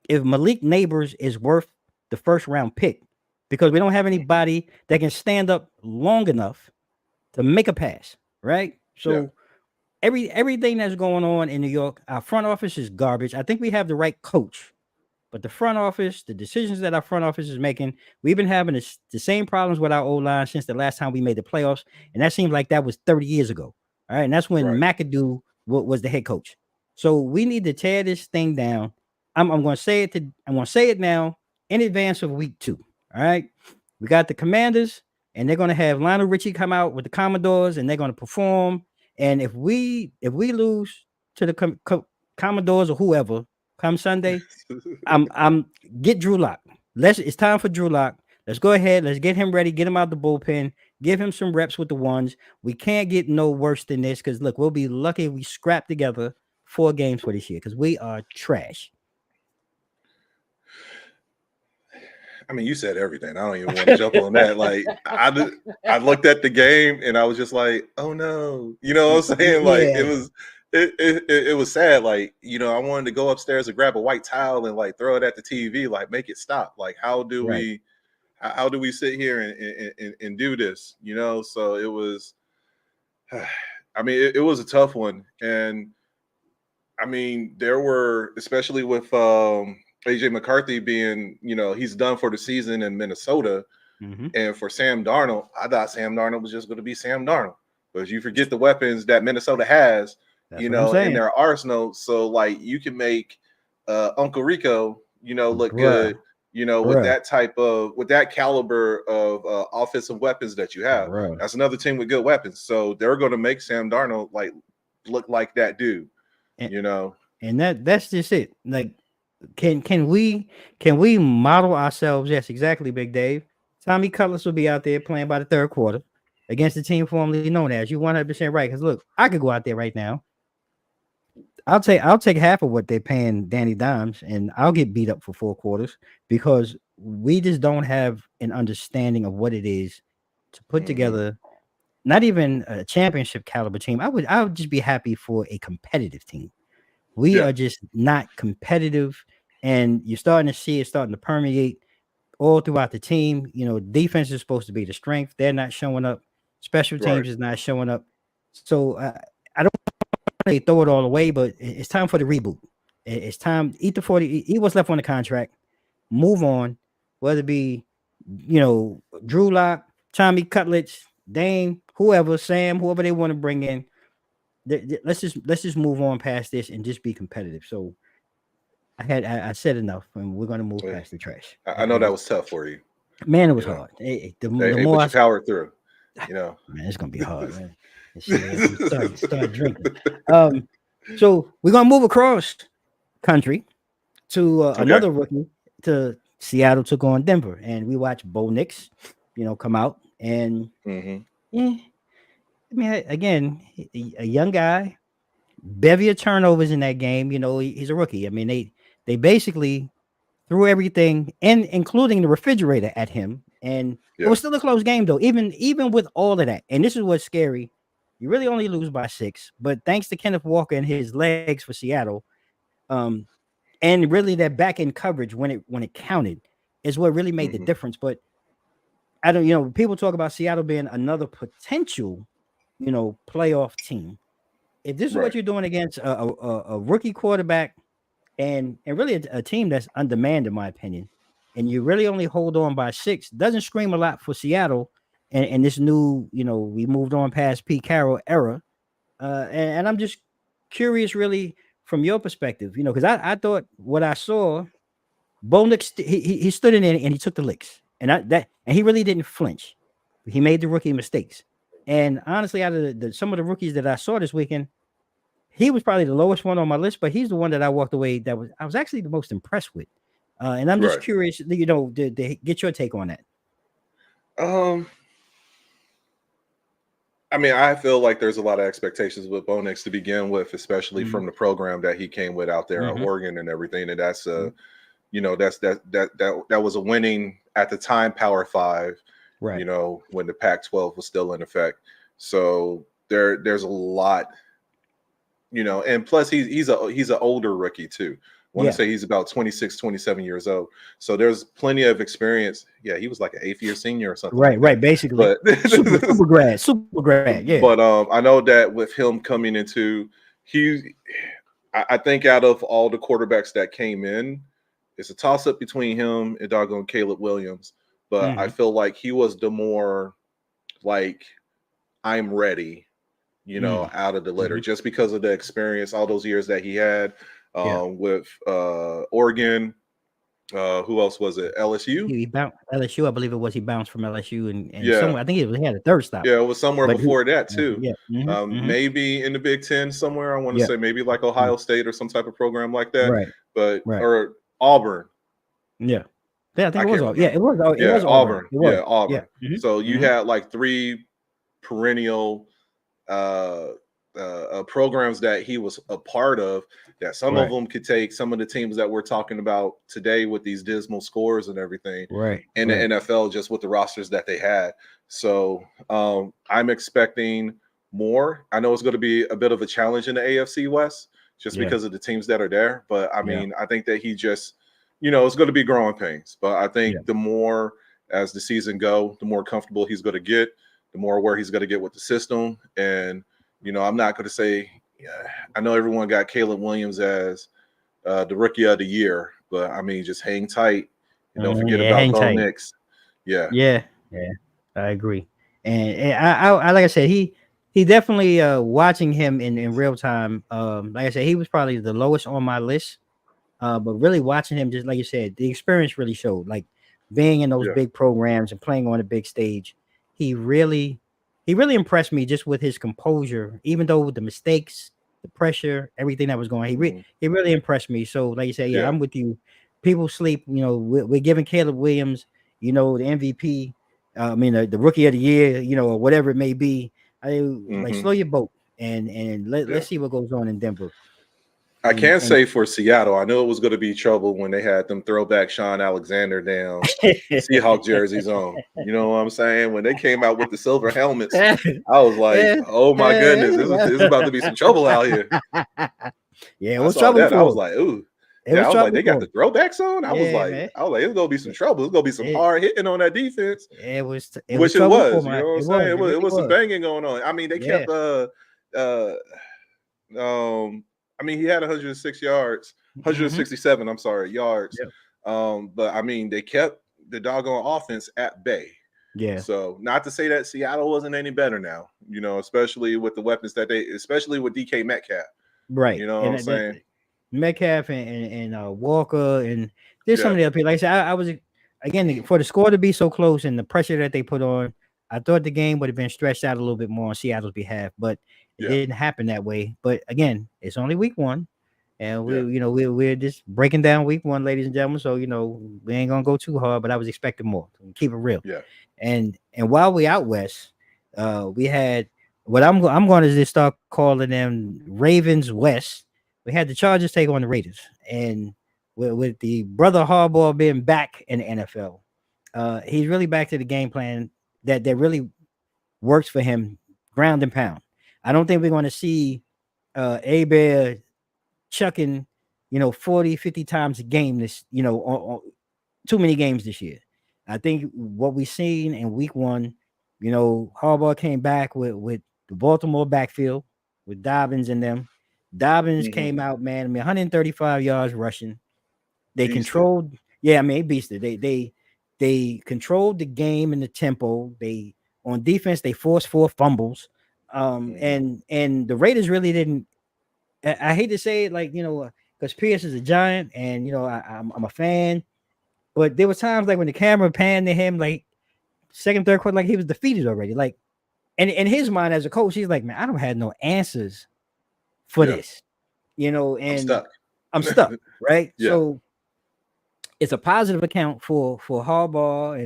if Malik Neighbors is worth the first round pick because we don't have anybody that can stand up long enough to make a pass, right? So everything that's going on in New York, our front office is garbage. I think we have the right coach, but the front office, the decisions that our front office is making, we've been having the same problems with our O-line since the last time we made the playoffs, and that seems like that was 30 years ago. All right, and that's when McAdoo was the head coach. So we need to tear this thing down. I'm going to say it. I'm going to say it now in advance of week 2. All right, we got the Commanders, and they're going to have Lionel Richie come out with the Commodores, and they're going to perform. And if we lose to the Commodores or whoever come Sunday, I'm get Drew Lock. It's time for Drew Lock. Let's go ahead. Let's get him ready. Get him out the bullpen. Give him some reps with the ones. We can't get no worse than this because look, we'll be lucky if we scrap together 4 games for this year because we are trash. I mean, you said everything. I don't even want to jump on that. Like, I looked at the game and I was just like, oh no, you know what I'm saying? Like, it was sad. Like, you know, I wanted to go upstairs and grab a white towel and like throw it at the TV, like make it stop. Like, how do we sit here and do this? You know, so it was. I mean, it was a tough one, and I mean, there were, especially with AJ McCarthy being, you know, he's done for the season in Minnesota. Mm-hmm. And for Sam Darnold, I thought Sam Darnold was just going to be Sam Darnold. But you forget the weapons that Minnesota has, you know, in their arsenal. So, like, you can make Uncle Rico, you know, look good, you know, with that caliber of offensive weapons that you have. That's another team with good weapons. So they're going to make Sam Darnold, like, look like that dude, you know. And that's just it. Like, can we model ourselves? Yes, exactly, Big Dave. Tommy Cutlass will be out there playing by the third quarter against the team formerly known as. You 100% right. Because look, I could go out there right now. I'll take half of what they're paying Danny Dimes, and I'll get beat up for 4 quarters because we just don't have an understanding of what it is to put together. Not even a championship caliber team. I would just be happy for a competitive team. We are just not competitive, and you're starting to see it starting to permeate all throughout the team. You know, defense is supposed to be the strength. They're not showing up. Special teams is not showing up. So I don't want to throw it all away, but it's time for the reboot. It's time. Eat the 40. Eat what's left on the contract. Move on. Whether it be, you know, Drew Lock, Tommy Cutlets, Dane, whoever, Sam, whoever they want to bring in. Let's just move on past this and just be competitive. So I said enough, and we're gonna move past the trash. I know that was tough for you, man. It was hard. The more I powered through, you know, man, it's gonna be hard, man. Start drinking. So we're gonna move across country to another rookie. To Seattle took on Denver, and we watched Bo Nix, you know, come out and I mean, again, a young guy, bevy of turnovers in that game. You know, he's a rookie. I mean, they basically threw everything, and including the refrigerator, at him, and it was still a close game though. Even with all of that, and this is what's scary. You really only lose by 6, but thanks to Kenneth Walker and his legs for Seattle, and really that back end coverage when it counted is what really made the difference. But I don't, you know, people talk about Seattle being another potential, you know, playoff team. If this is what you're doing against a rookie quarterback and really a team that's undermanned, in my opinion. And you really only hold on by 6 doesn't scream a lot for Seattle and this new, we moved on past Pete Carroll era. And I'm just curious, really, from your perspective, because I thought what I saw, Bo Nix, he stood in there and he took the licks, and he really didn't flinch. He made the rookie mistakes, and honestly, out of some of the rookies that I saw this weekend, he was probably the lowest one on my list, but he's the one that I walked away I was actually the most impressed with. And I'm just Right. curious, to get your take on that. Um, I mean, I feel like there's a lot of expectations with Bo Nix to begin with, especially Mhm. from the program that he came with out there at Mhm. Oregon and everything. And that's Mhm. that was a winning at the time Power Five, Right. when the Pac-12 was still in effect. So there's a lot, and plus he's an older rookie too. I want to Yeah. say he's about 26, 27 years old. So there's plenty of experience. Yeah, he was like an 8th year senior or something Right. like that. Right. Basically, But super grad. Yeah. I know that with him coming into he I think out of all the quarterbacks that came in, it's a toss up between him and doggone Caleb Williams. But I Mhm. feel like he was the more like I'm ready, Mhm. out of the litter Mhm. just because of the experience, all those years that he had Yeah. with Oregon. Who else was it? LSU. He bounced LSU, I believe it was. He bounced from LSU, and Yeah, somewhere I think he had a third stop, yeah, it was somewhere but before that too. yeah, Maybe in the Big Ten somewhere. I want to yeah, say maybe like mhm, Ohio State or some type of program like that. right, But right, or Auburn. yeah, yeah. I think I it was can't all. Yeah, remember. it was. It Yeah, was Auburn. Auburn. It was. Yeah, Yeah. Auburn. So you Hmm. had like 3 perennial uh, programs that he was a part of. That some of Right, them could take some of the teams that we're talking about today with these dismal scores and everything right, in the right. NFL just with the rosters that they had. So I'm expecting more. I know it's going to be a bit of a challenge in the AFC West just Yeah, because of the teams that are there. But I yeah, mean, I think that he just, it's going to be growing pains. But I yeah. think the more as the season go, the more comfortable he's going to get, the more aware he's going to get with the system. And I'm not going to say, yeah, I know everyone got Caleb Williams as the rookie of the year, but I mean, just hang tight and don't forget Yeah, about hang Bo tight. Nix. Yeah, Yeah, yeah, I agree. And I like I said, he definitely watching him in real time. Like I said, he was probably the lowest on my list. But really watching him, just like you said, the experience really showed. Like being in those yeah, big programs and playing on a big stage, he really, he really impressed me just with his composure. Even though with the mistakes, the pressure, everything that was going, hmm he really impressed me. So, like you said, yeah, yeah, I'm with you. People sleep. We're giving Caleb Williams, the MVP. I mean, the rookie of the year, or whatever it may be. Like hmm slow your boat and yeah. let's see what goes on in Denver. I And can't say for Seattle. I know it was going to be trouble when they had them throwback Sean Alexander down Seahawk jerseys on. You know what I'm saying? When they came out with the silver helmets, yeah, I was like, yeah, "Oh my goodness, this is about to be some yeah. trouble out here." Yeah, it I was saw trouble that. I for was him. like, "Ooh." It Yeah, was I was like, trouble they got for the him. throwbacks on. Yeah, man. I was like, it's gonna be some It, trouble. It's gonna be some it, hard hitting on that defense, it was which it trouble for was. him. You know what I'm It was. saying? It It really was some was. banging going on. I mean, they Yeah. kept uh I mean, he had 106 yards, Hmm. 167. I'm sorry, yards. Yeah. But I mean, they kept the doggone offense at bay. Yeah. So, not to say that Seattle wasn't any better now, especially with the weapons especially with DK Metcalf. Right. You know what And I'm saying? Metcalf and Walker and there's some Yeah, of the other people. Like I said, I was again for the score to be so close and the pressure that they put on. I thought the game would have been stretched out a little bit more on Seattle's behalf, but it yeah, didn't happen that way. But again, it's only week one, and yeah, we're just breaking down week one, ladies and gentlemen. So we ain't gonna go too hard, but I was expecting more. Keep it real. yeah. And while we out west, we had what I'm going to just start calling them Ravens West. We had the Chargers take on the Raiders, and with the brother Harbaugh being back in the NFL, he's really back to the game plan that really works for him, ground and pound. I don't think we're going to see A Bear chucking 40, 50 times a game this too many games this year. I think what we seen in week one, Harbaugh came back with the Baltimore backfield with Dobbins and them. Dobbins Mhm. came out, man. I mean, 135 yards rushing. They Beasted. controlled, yeah, I mean, beasted. They controlled the game and the tempo. They on defense, they forced 4 fumbles. Mhm. And the Raiders really didn't. I hate to say it, like, because Pierce is a giant, and I'm a fan. But there was times like when the camera panned to him, like second, third quarter, like he was defeated already. Like, and in his mind as a coach, he's like, man, I don't have no answers for Yeah. this, I'm and stuck. I'm stuck, right? Yeah. So it's a positive account for Harbaugh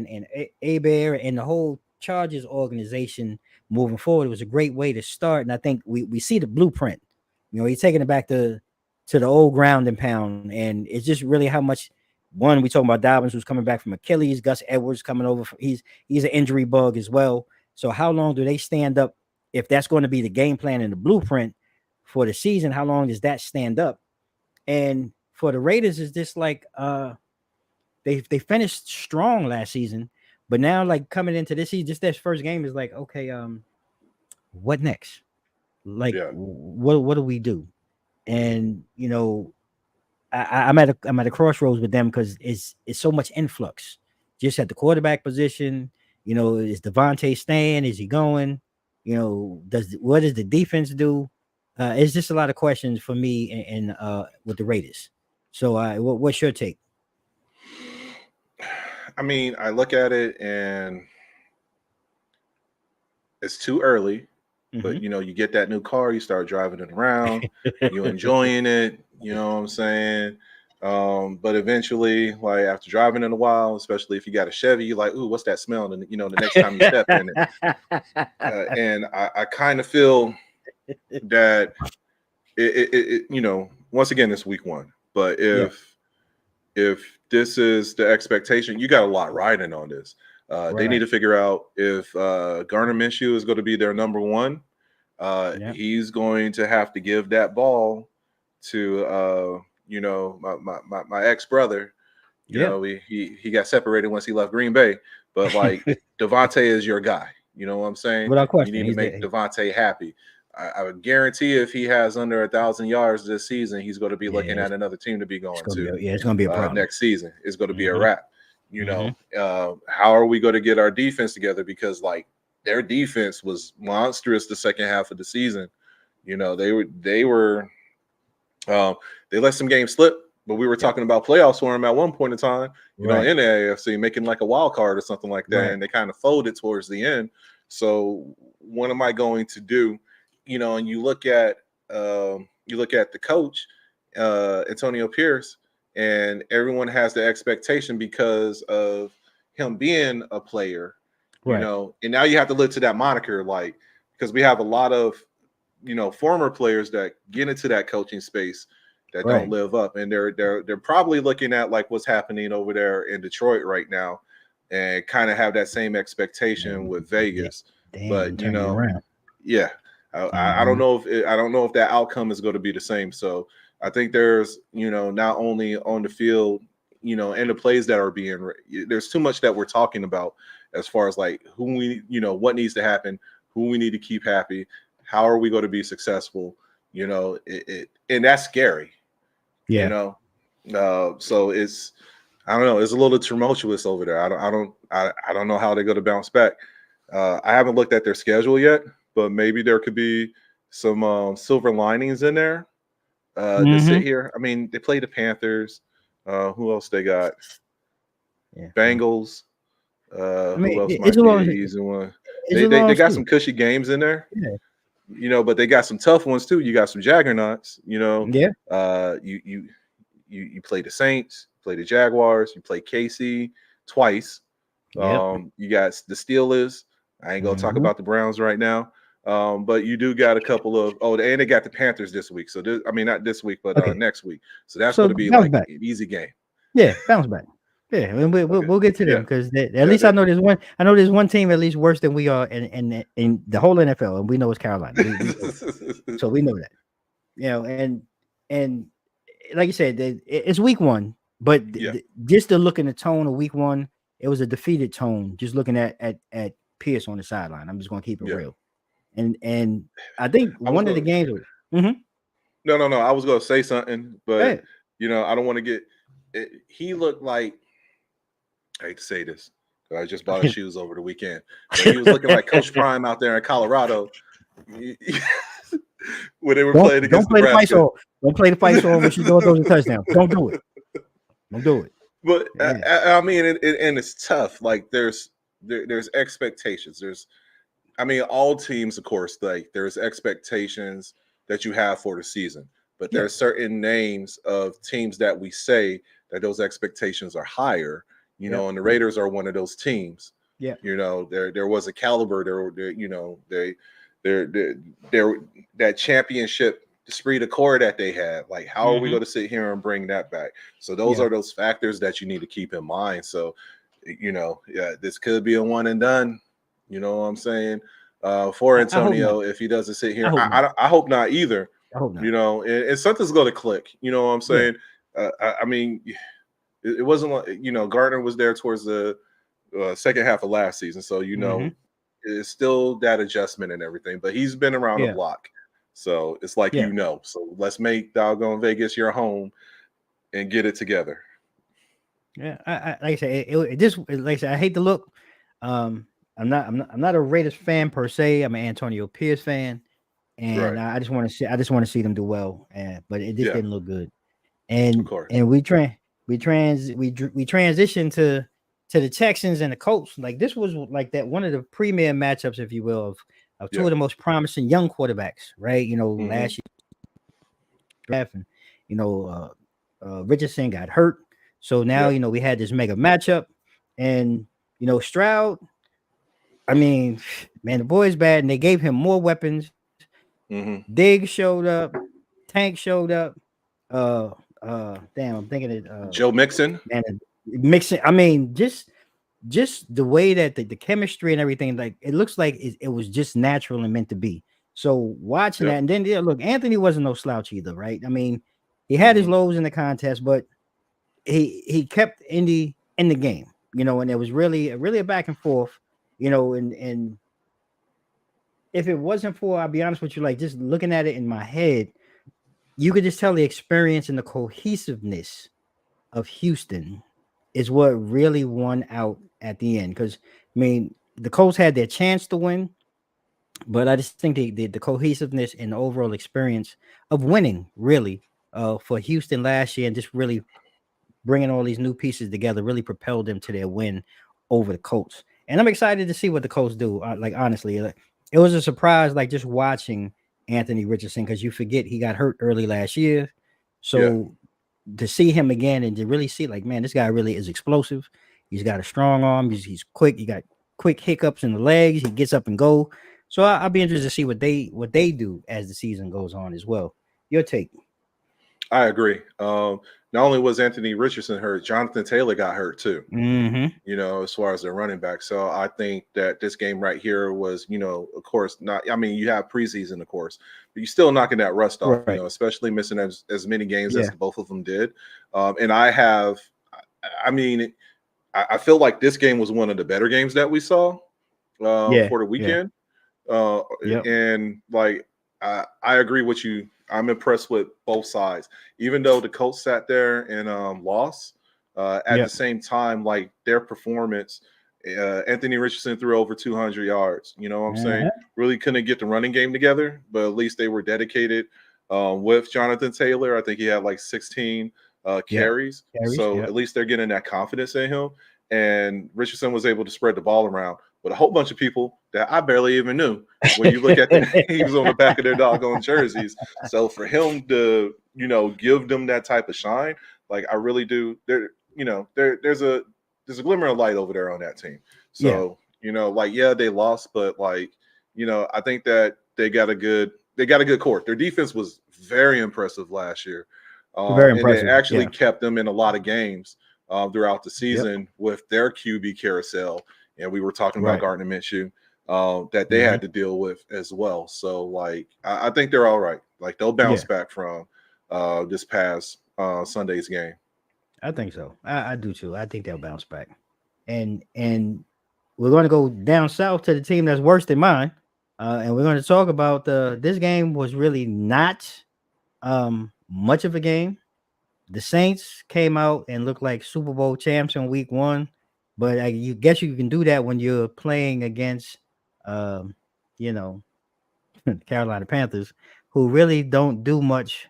and Bear and the whole Chargers organization moving forward. It was a great way to start, and I think we see the blueprint. He's taking it back to the old ground and pound, and it's just really how much. One, we talking about Dobbins, who's coming back from Achilles. Gus Edwards coming over. He's an injury bug as well. So how long do they stand up? If that's going to be the game plan and the blueprint for the season, how long does that stand up? And for the Raiders, is just like they finished strong last season, but now like coming into this season, just that first game is like, okay, what next? Like, Yeah. what do we do? And I'm at a crossroads with them because it's so much influx. Just at the quarterback position, is Devontae staying? Is he going? What does the defense do? It's just a lot of questions for me and with the Raiders. So, what's your take? I mean, I look at it and it's too early, but Mm-hmm. you get that new car, you start driving it around, you enjoying it, you know what I'm saying? But eventually, like after driving it a while, especially if you got a Chevy, you're like, ooh, what's that smell? And the next time you step in it. And I kind of feel that once again, it's week one. But Yeah, if this is the expectation, you got a lot riding on this. They need right. to figure out if Garner Minshew is going to be their number one. Yeah, He's going to have to give that ball to my ex brother. yeah. He got separated once he left Green Bay, but like Devontae is your guy. You know what I'm saying? Without You question, need to he's make the Devontae happy. I would guarantee if he has under 1,000 yards this season, he's going to be yeah. looking at another team to be It's going gonna be to it's gonna be a problem. next season. It's going to be a Hmm. wrap. Hmm. How are we going to get our defense together? Because like their defense was monstrous the second half of the season. They were they let some games slip, but we were Yep. talking about playoffs for them at one point in time, Right. in the AFC, making like a wild card or something like that. Right. And they kind of folded towards the end. So what am I going to do? And you look at the coach, Antonio Pierce, and everyone has the expectation because of him being a player, Right. and now you have to look to that moniker, like, because we have a lot of former players that get into that coaching space that don't Right. live up, and they're probably looking at like what's happening over there in Detroit right now, and kind of have that same expectation And with yeah, Vegas. damn, But and turn you around. yeah, I don't Hmm. know if I don't know if that outcome is going to be the same. So I think there's not only on the field, and the plays that are being there's too much that we're talking about as far as like who we what needs to happen, who we need to keep happy, how are we going to be successful, and that's scary, you Yeah. know. So it's I don't know, it's a little tumultuous over there. I don't know how they're going to bounce back. I haven't looked at their schedule yet, but maybe there could be some silver linings in there to sit Hmm. here. I mean, they play the Panthers. Who else they got? Yeah. Well, Bengals. I mean, Who else it's might a be long, an easy one? it's They, a they long they got some season. cushy games in there, Yeah. but they got some tough ones too. You got some juggernauts. Yeah. You play the Saints, play the Jaguars, you play KC twice. Yep. You got the Steelers. I ain't gonna talk Hmm. about the Browns right now. But you do got a couple of and they got the Panthers this week. So I mean not this week, but Okay. next week. So that's So going to be bounce like back. an easy game. Yeah, bounce back. Yeah, and Okay. we'll get to them Yeah. because at Yeah. least I know there's one. I know there's one team at least worse than we are in the whole NFL, and we know it's Carolina. We know that. So we know that. And like you said, it's week one, but Yeah. just the look and the tone of week one, it was a defeated tone. Just looking at Pierce on the sideline, I'm just gonna keep it Yeah. real. And I think I was one of the going. games. Mhm. No. I was gonna say something, but Hey, I don't want to get. He looked like, I hate to say this, 'cause I just bought his shoes over the weekend, but he was looking like Coach Prime out there in Colorado when they were playing don't against play the fight Nebraska. off. Don't play the fight off when Shador throws a touchdown. Don't do it. Don't do it. But Yeah. I mean, and it's tough. Like there's expectations. I mean, all teams, of course, like there's expectations that you have for the season, but there Yeah. are certain names of teams that we say that those expectations are higher. Yeah. And the Raiders are one of those teams. Yeah. There was a caliber. There that championship esprit de corps that they had. Like, how are we going to sit here and bring that back? So those Yeah. are those factors that you need to keep in mind. So, yeah, this could be a one and done. You know what I'm saying? For I hope not. Antonio, if he doesn't sit I here, hope not. I hope not either. I hope not. And something's going to click. You know what I'm Yeah. saying? I mean, it wasn't like Gardner was there towards the second half of last season, so it's still that adjustment and everything. But he's been around the Yeah. block, so it's like Yeah. So let's make doggone Vegas your home and get it together. Yeah. Like I said, like I said, I hate the look. I'm not a Raiders fan per se. I'm an Antonio Pierce fan, and Right? I just want to see them do well. But it just Yeah, didn't look good. of And course. we transitioned to the Texans and the Colts. Like this was like that one of the premier matchups, if you will, of two Yeah. of the most promising young quarterbacks, right? Mhm. Last year draft, and Richardson got hurt, so now Yeah. we had this mega matchup, and Stroud. I mean, man, the boy's bad, and they gave him more weapons. Mhm. Diggs showed up, Tank showed up. Damn, I'm thinking it. Joe Mixon. Man, mixing. I mean, just the way that the chemistry and everything, like it looks like it was just natural and meant to be. So watching Yeah. that, and then look, Anthony wasn't no slouch either, right? I mean, he had his Mhm. lows in the contest, but he kept Indy in the game, and it was really a back and forth, and if it wasn't for, I'll be honest with you, like just looking at it in my head, you could just tell the experience and the cohesiveness of Houston is what really won out at the end. Because I mean, the Colts had their chance to win, but I just think the cohesiveness and the overall experience of winning really for Houston last year, and just really bringing all these new pieces together, really propelled them to their win over the Colts. And I'm excited to see what the Colts do. Like honestly, it was a surprise, like just watching Anthony Richardson, because you forget he got hurt early last year. Yeah. So to see him again and to really see, like, man, this guy really is explosive. He's got a strong arm. He's quick. He got quick hiccups in the legs. He gets up and go. So I'll be interested to see what they do as the season goes on as well. Your take? I agree. Not only was Anthony Richardson hurt, Jonathan Taylor got hurt too. Mm-hmm. As far as their running back. So I think that this game right here was, of course, not. I mean, you have preseason, of course, but you're still knocking that rust off. Right. Especially missing as many games Yeah. as both of them did. And I mean, I feel like this game was one of the better games that we saw for the weekend. Yep. And like I agree with you. I'm impressed with both sides, even though the Colts sat there and lost. At the same time, like their performance, Anthony Richardson threw over 200 yards. You know what I'm saying? Really couldn't get the running game together, but at least they were dedicated with Jonathan Taylor. I think he had like 16 carries. So at least they're getting that confidence in him. And Richardson was able to spread the ball around with a whole bunch of people that I barely even knew. When you look at the names on the back of their doggone jerseys. So for him to, give them that type of shine, like I really do. There's a glimmer of light over there on that team. So, they lost, but like, I think that they got a good core. Their defense was very impressive last year. Very and impressive. they actually kept them in a lot of games throughout the season with their QB carousel. And we were talking about Gardner Minshew that they had to deal with as well. So, like, I think they're all right. Like, they'll bounce back from this past Sunday's game. I think so. I do too. I think they'll bounce back. And we're going to go down south to the team that's worse than mine. And we're going to talk about this game was really not much of a game. The Saints came out and looked like Super Bowl champs in week 1, but you guess you can do that when you're playing against, um, you know, Carolina Panthers, who really don't do much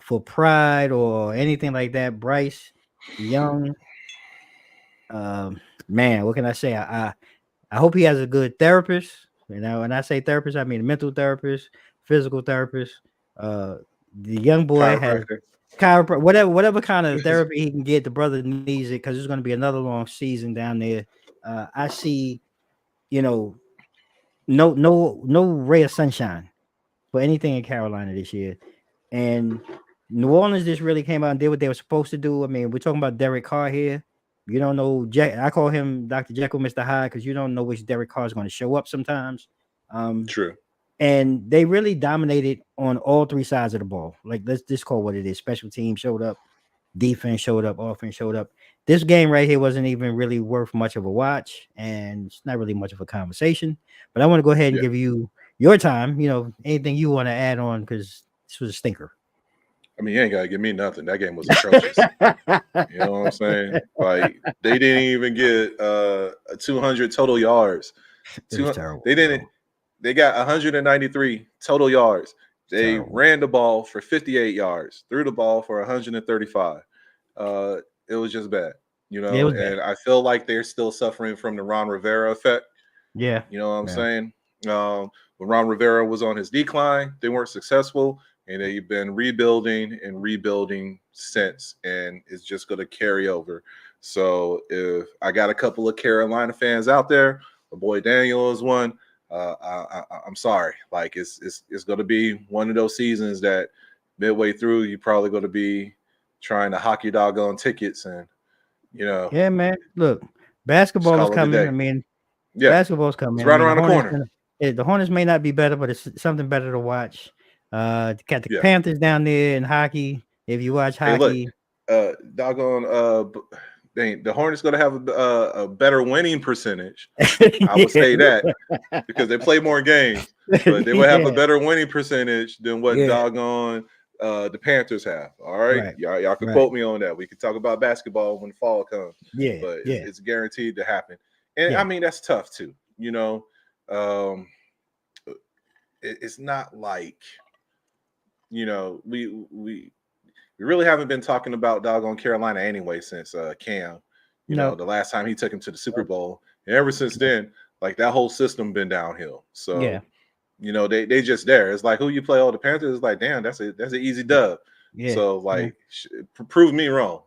for pride or anything like that. Bryce Young, um, man, what can I say? I hope he has a good therapist. You know, when I say therapist, I mean a mental therapist, physical therapist. Uh, the young boy has Chiropractor. whatever kind of therapy he can get. The brother needs it because it's going to be another long season down there. I see, you know, no ray of sunshine for anything in Carolina this year. And New Orleans just really came out and did what they were supposed to do. I mean, we're talking about Derek Carr here. You don't know I call him Dr. Jekyll, Mr. Hyde, because you don't know which Derek Carr is going to show up sometimes. True. And they really dominated on all three sides of the ball. Like, let's just call what it is. Special team showed up, defense showed up, offense showed up. This game right here wasn't even really worth much of a watch, and it's not really much of a conversation. But I want to go ahead and give you your time. You know, anything you want to add on, because this was a stinker. I mean, you ain't gotta give me nothing. That game was atrocious. You know what I'm saying? Like, they didn't even get 200 total yards. Terrible, they didn't. bro. They got 193 total yards. They Terrible. ran the ball for 58 yards, threw the ball for 135. It was just bad, you know. Yeah, it was and bad. I feel like they're still suffering from the Ron Rivera effect. Yeah. You know what I'm Yeah. saying? When Ron Rivera was on his decline, they weren't successful, and they've been rebuilding and rebuilding since, and it's just going to carry over. So if I got a couple of Carolina fans out there, my boy Daniel is one. I'm sorry. Like, it's going to be one of those seasons that midway through you're probably going to be trying to hockey doggone tickets, and you know, Yeah, man. Look, just basketball is call it a coming. day. I mean, Yeah, basketball's it's coming. I right mean, around the corner. The Hornets may not be better, but it's something better to watch. Got the Yeah. Panthers down there in hockey. If you watch Hey, look, hockey, doggone, the Hornets going to have a better winning percentage. I would say that because they play more games, but they will have a better winning percentage than what doggone the Panthers have. All right, Right. y'all can Right. quote me on that. We can talk about basketball when fall comes, Yeah. but Yeah. it's guaranteed to happen. And Yeah. I mean, that's tough too. You know, it's not like, you know, we really haven't been talking about doggone Carolina anyway since Cam. You know, No. the last time he took him to the Super Bowl, and ever since then, like, that whole system been downhill. So, Yeah. you know, they just there. It's like, who you play all the Panthers? It's like, damn, that's an easy dub. Yeah. So, like, prove me wrong.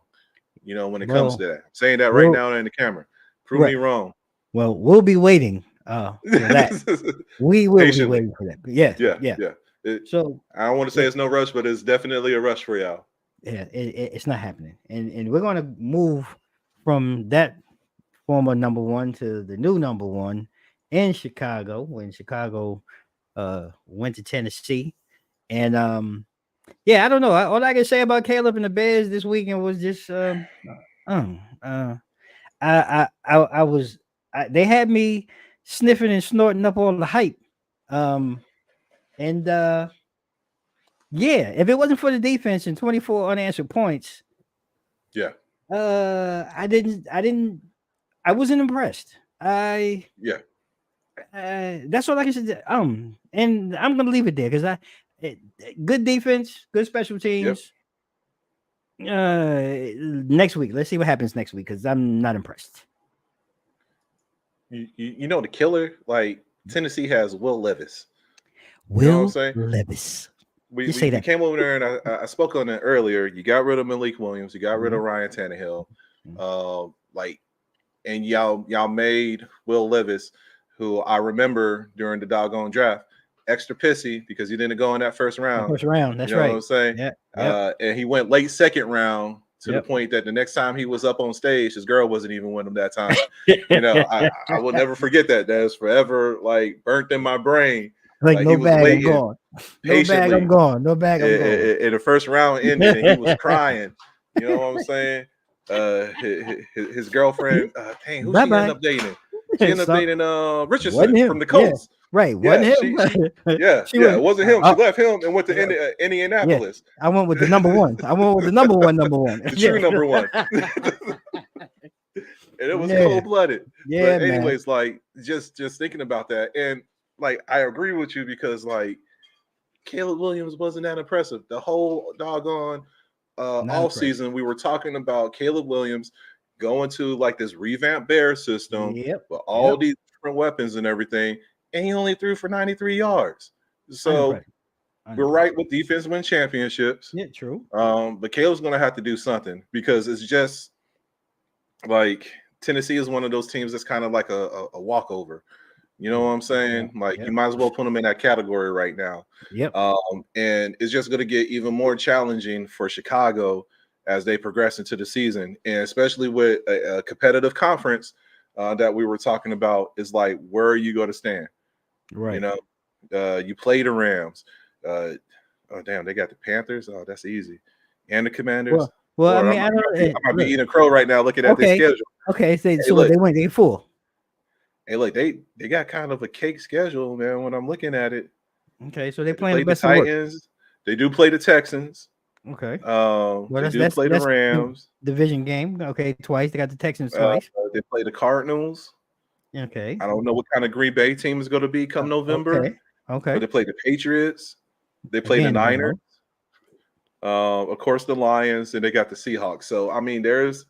You know, when it comes to that, I'm saying that right now in the camera. Prove me wrong. Well, we'll be waiting for that. We will be waiting for that. Yeah. So I don't want to say it's no rush, but it's definitely a rush for y'all. Yeah, it's not happening, and we're gonna move from that former number one to the new number one in Chicago when Chicago went to Tennessee. And yeah, I don't know. All I can say about Caleb and the Bears this weekend was just they had me sniffing and snorting up all the hype. And yeah, if it wasn't for the defense and 24 unanswered points, yeah, I wasn't impressed. That's all I can say. And I'm gonna leave it there because good defense, good special teams. Next week, let's see what happens next week because I'm not impressed. You know the killer, like, Tennessee has Will Levis. Will you know what I'm saying? Levis. We came over there and I spoke on it earlier. You got rid of Malik Williams, you got rid of Ryan Tannehill, and y'all made Will Levis, who I remember during the doggone draft, extra pissy because he didn't go in that first round. That's right. You know what I'm saying? Yeah. And he went late second round to the point that the next time he was up on stage, his girl wasn't even with him that time. You know, I will never forget that. That is forever, like, burnt in my brain. Like, no he was bag, waiting I'm gone. No bag, I'm gone. No bag, I'm gone. In the first round ended, and he was crying. You know what I'm saying? His girlfriend, dang, who she ended up dating? She ended up So, dating wasn't Richardson from him. the Yeah, Colts. right. Wasn't Yeah, him. She yeah, was. it wasn't him. She Uh, left him and went to yeah, Indianapolis. I went with the number one. I went with the number one. Number one. The Yeah. true number one. And it was Yeah. cold blooded. Yeah, But man. anyways, like just thinking about that, and like I agree with you because like Caleb Williams wasn't that impressive. The whole doggone Not off impressed. season, we were talking about Caleb Williams going to like this revamped Bear system Yep. with all these different weapons and everything, and he only threw for 93 yards. So Unimpressed. we're Unimpressed. right with defense win championships. Yeah, true. But Caleb's going to have to do something because it's just like Tennessee is one of those teams that's kind of like a walkover. You know what I'm saying? Like you might as well put them in that category right now. Yep. And it's just going to get even more challenging for Chicago as they progress into the season, and especially with a competitive conference that we were talking about. Is like where are you going to stand? Right. You know, you play the Rams. Oh damn, they got the Panthers. Oh, that's easy, and the Commanders. Well, I Or mean, I I don't. might be eating a crow right now looking at their Okay. schedule. Okay. So, Hey, so look, they went. They full. hey, look, they got kind of a cake schedule, man. When I'm looking at it, Okay. So they they playing the played the best of work. Titans. They do play the Texans. Okay. Well, They do play the Rams. division game. Okay, twice. They got the Texans twice. They play the Cardinals. Okay. I don't know what kind of Green Bay team is going to be come November. Okay. Okay. But they play the Patriots. They play Again, the you Niners. Of course, the Lions, and they got the Seahawks. So I mean, there's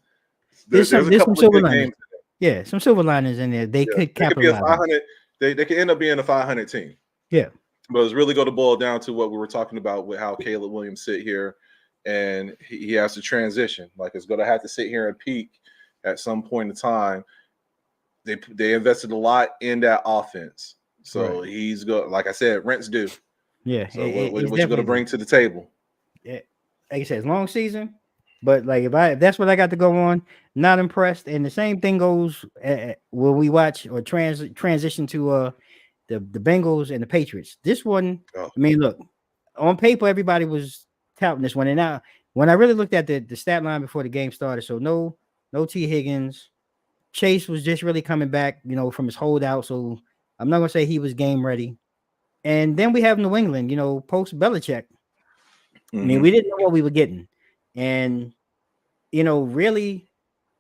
a some couple of silver good linings. games. Yeah, some silver linings in there. They could They could be a capitalize. 500. They could end up being a 500 team. Yeah. But it's really going to boil down to what we were talking about with how Caleb Williams sit here, and he has to transition. Like it's going to have to sit here and peak at some point in time. They invested a lot in that offense, so he's going. Like I said, rent's due. Yeah. So what you going to bring to the table? Yeah, like I said, it's long season, but like if that's what I got to go on, not impressed. And the same thing goes when we watch or transition to the Bengals and the Patriots. This one, I mean, look, on paper everybody was touting this one, and now when I really looked at the stat line before the game started, so no T. Higgins. Chase was just really coming back, from his holdout. So I'm not gonna say he was game ready. And then we have New England, post Belichick. I mean, we didn't know what we were getting. And really,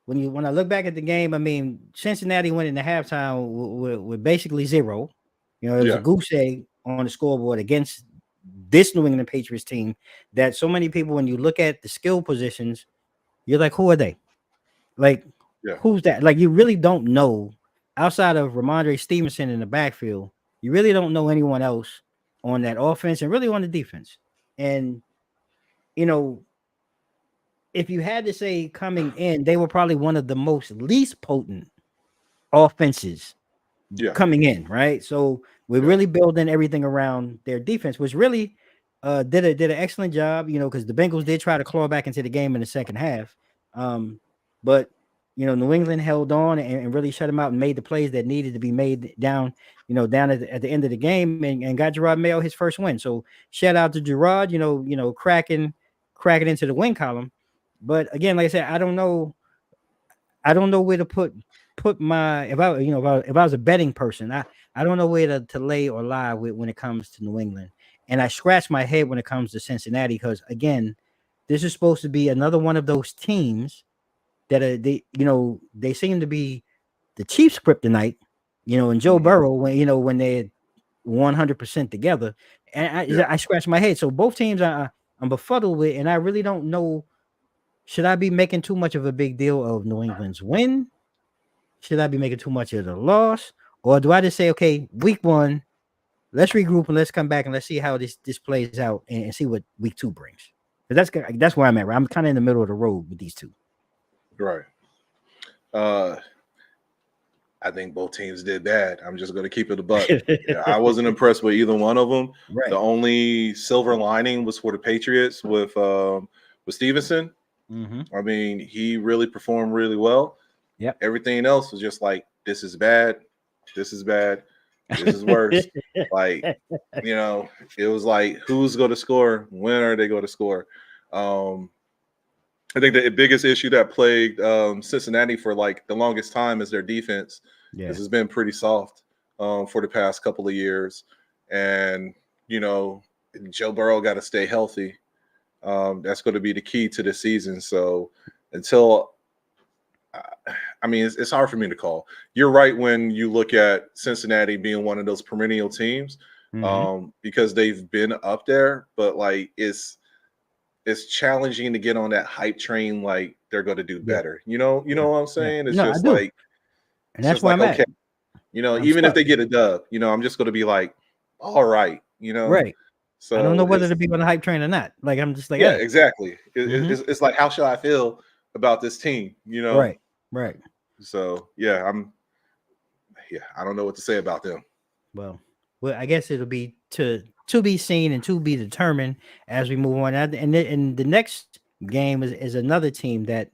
when I look back at the game, I mean, Cincinnati went into halftime with basically zero. It was a goose egg on the scoreboard against this New England Patriots team that so many people, when you look at the skill positions, you're like, who are they? Like, who's that? Like, you really don't know outside of Ramondre Stevenson in the backfield. You really don't know anyone else on that offense and really on the defense. And, if you had to say coming in, they were probably one of the least potent offenses coming in, right? So we're really building everything around their defense, which really did an excellent job, because the Bengals did try to claw back into the game in the second half. But New England held on and really shut them out and made the plays that needed to be made down at the end of the game and got Gerard Mayo his first win. So shout out to Gerard, cracking into the win column. But again, like I said, I don't know where to put my if I was a betting person, I don't know where to lay or lie with when it comes to New England. And I scratch my head when it comes to Cincinnati because again, this is supposed to be another one of those teams that they seem to be the Chiefs kryptonite, and Joe Burrow when they're 100% together. And I scratch my head. So both teams I'm befuddled with, and I really don't know. Should I be making too much of a big deal of New England's win? Should I be making too much of the loss? Or do I just say, okay, week one, let's regroup and let's come back and let's see how this plays out and see what week two brings? But that's where I'm at. Right? I'm kind of in the middle of the road with these two. Right. I think both teams did bad. I'm just going to keep it a buck. I wasn't impressed with either one of them. Right. The only silver lining was for the Patriots with Stevenson. I mean, he really performed really well. Yeah. Everything else was just like, this is bad. This is bad. This is worse. Like, it was like, who's going to score? When are they going to score? I think the biggest issue that plagued Cincinnati for like the longest time is their defense. Yeah. This has been pretty soft for the past couple of years, and you know, Joe Burrow got to stay healthy. That's going to be the key to the season. So until I mean, it's hard for me to call. You're right when you look at Cincinnati being one of those perennial teams, because they've been up there, but like it's challenging to get on that hype train. Like they're going to do Yeah. better. You know what I'm Yeah. saying? It's No, I just do. like And that's where I'm okay, at. I'm even if stuck. they get a dub, I'm just going to be like, all right, Right. I don't know So whether it's to be on the hype train or not. Like I'm just like, yeah, hey. exactly. Mhm. It's like how should I feel about this team? Right. Right. So yeah, I don't know what to say about them. Well, I guess it'll be to be seen and to be determined as we move on. And the next game is another team that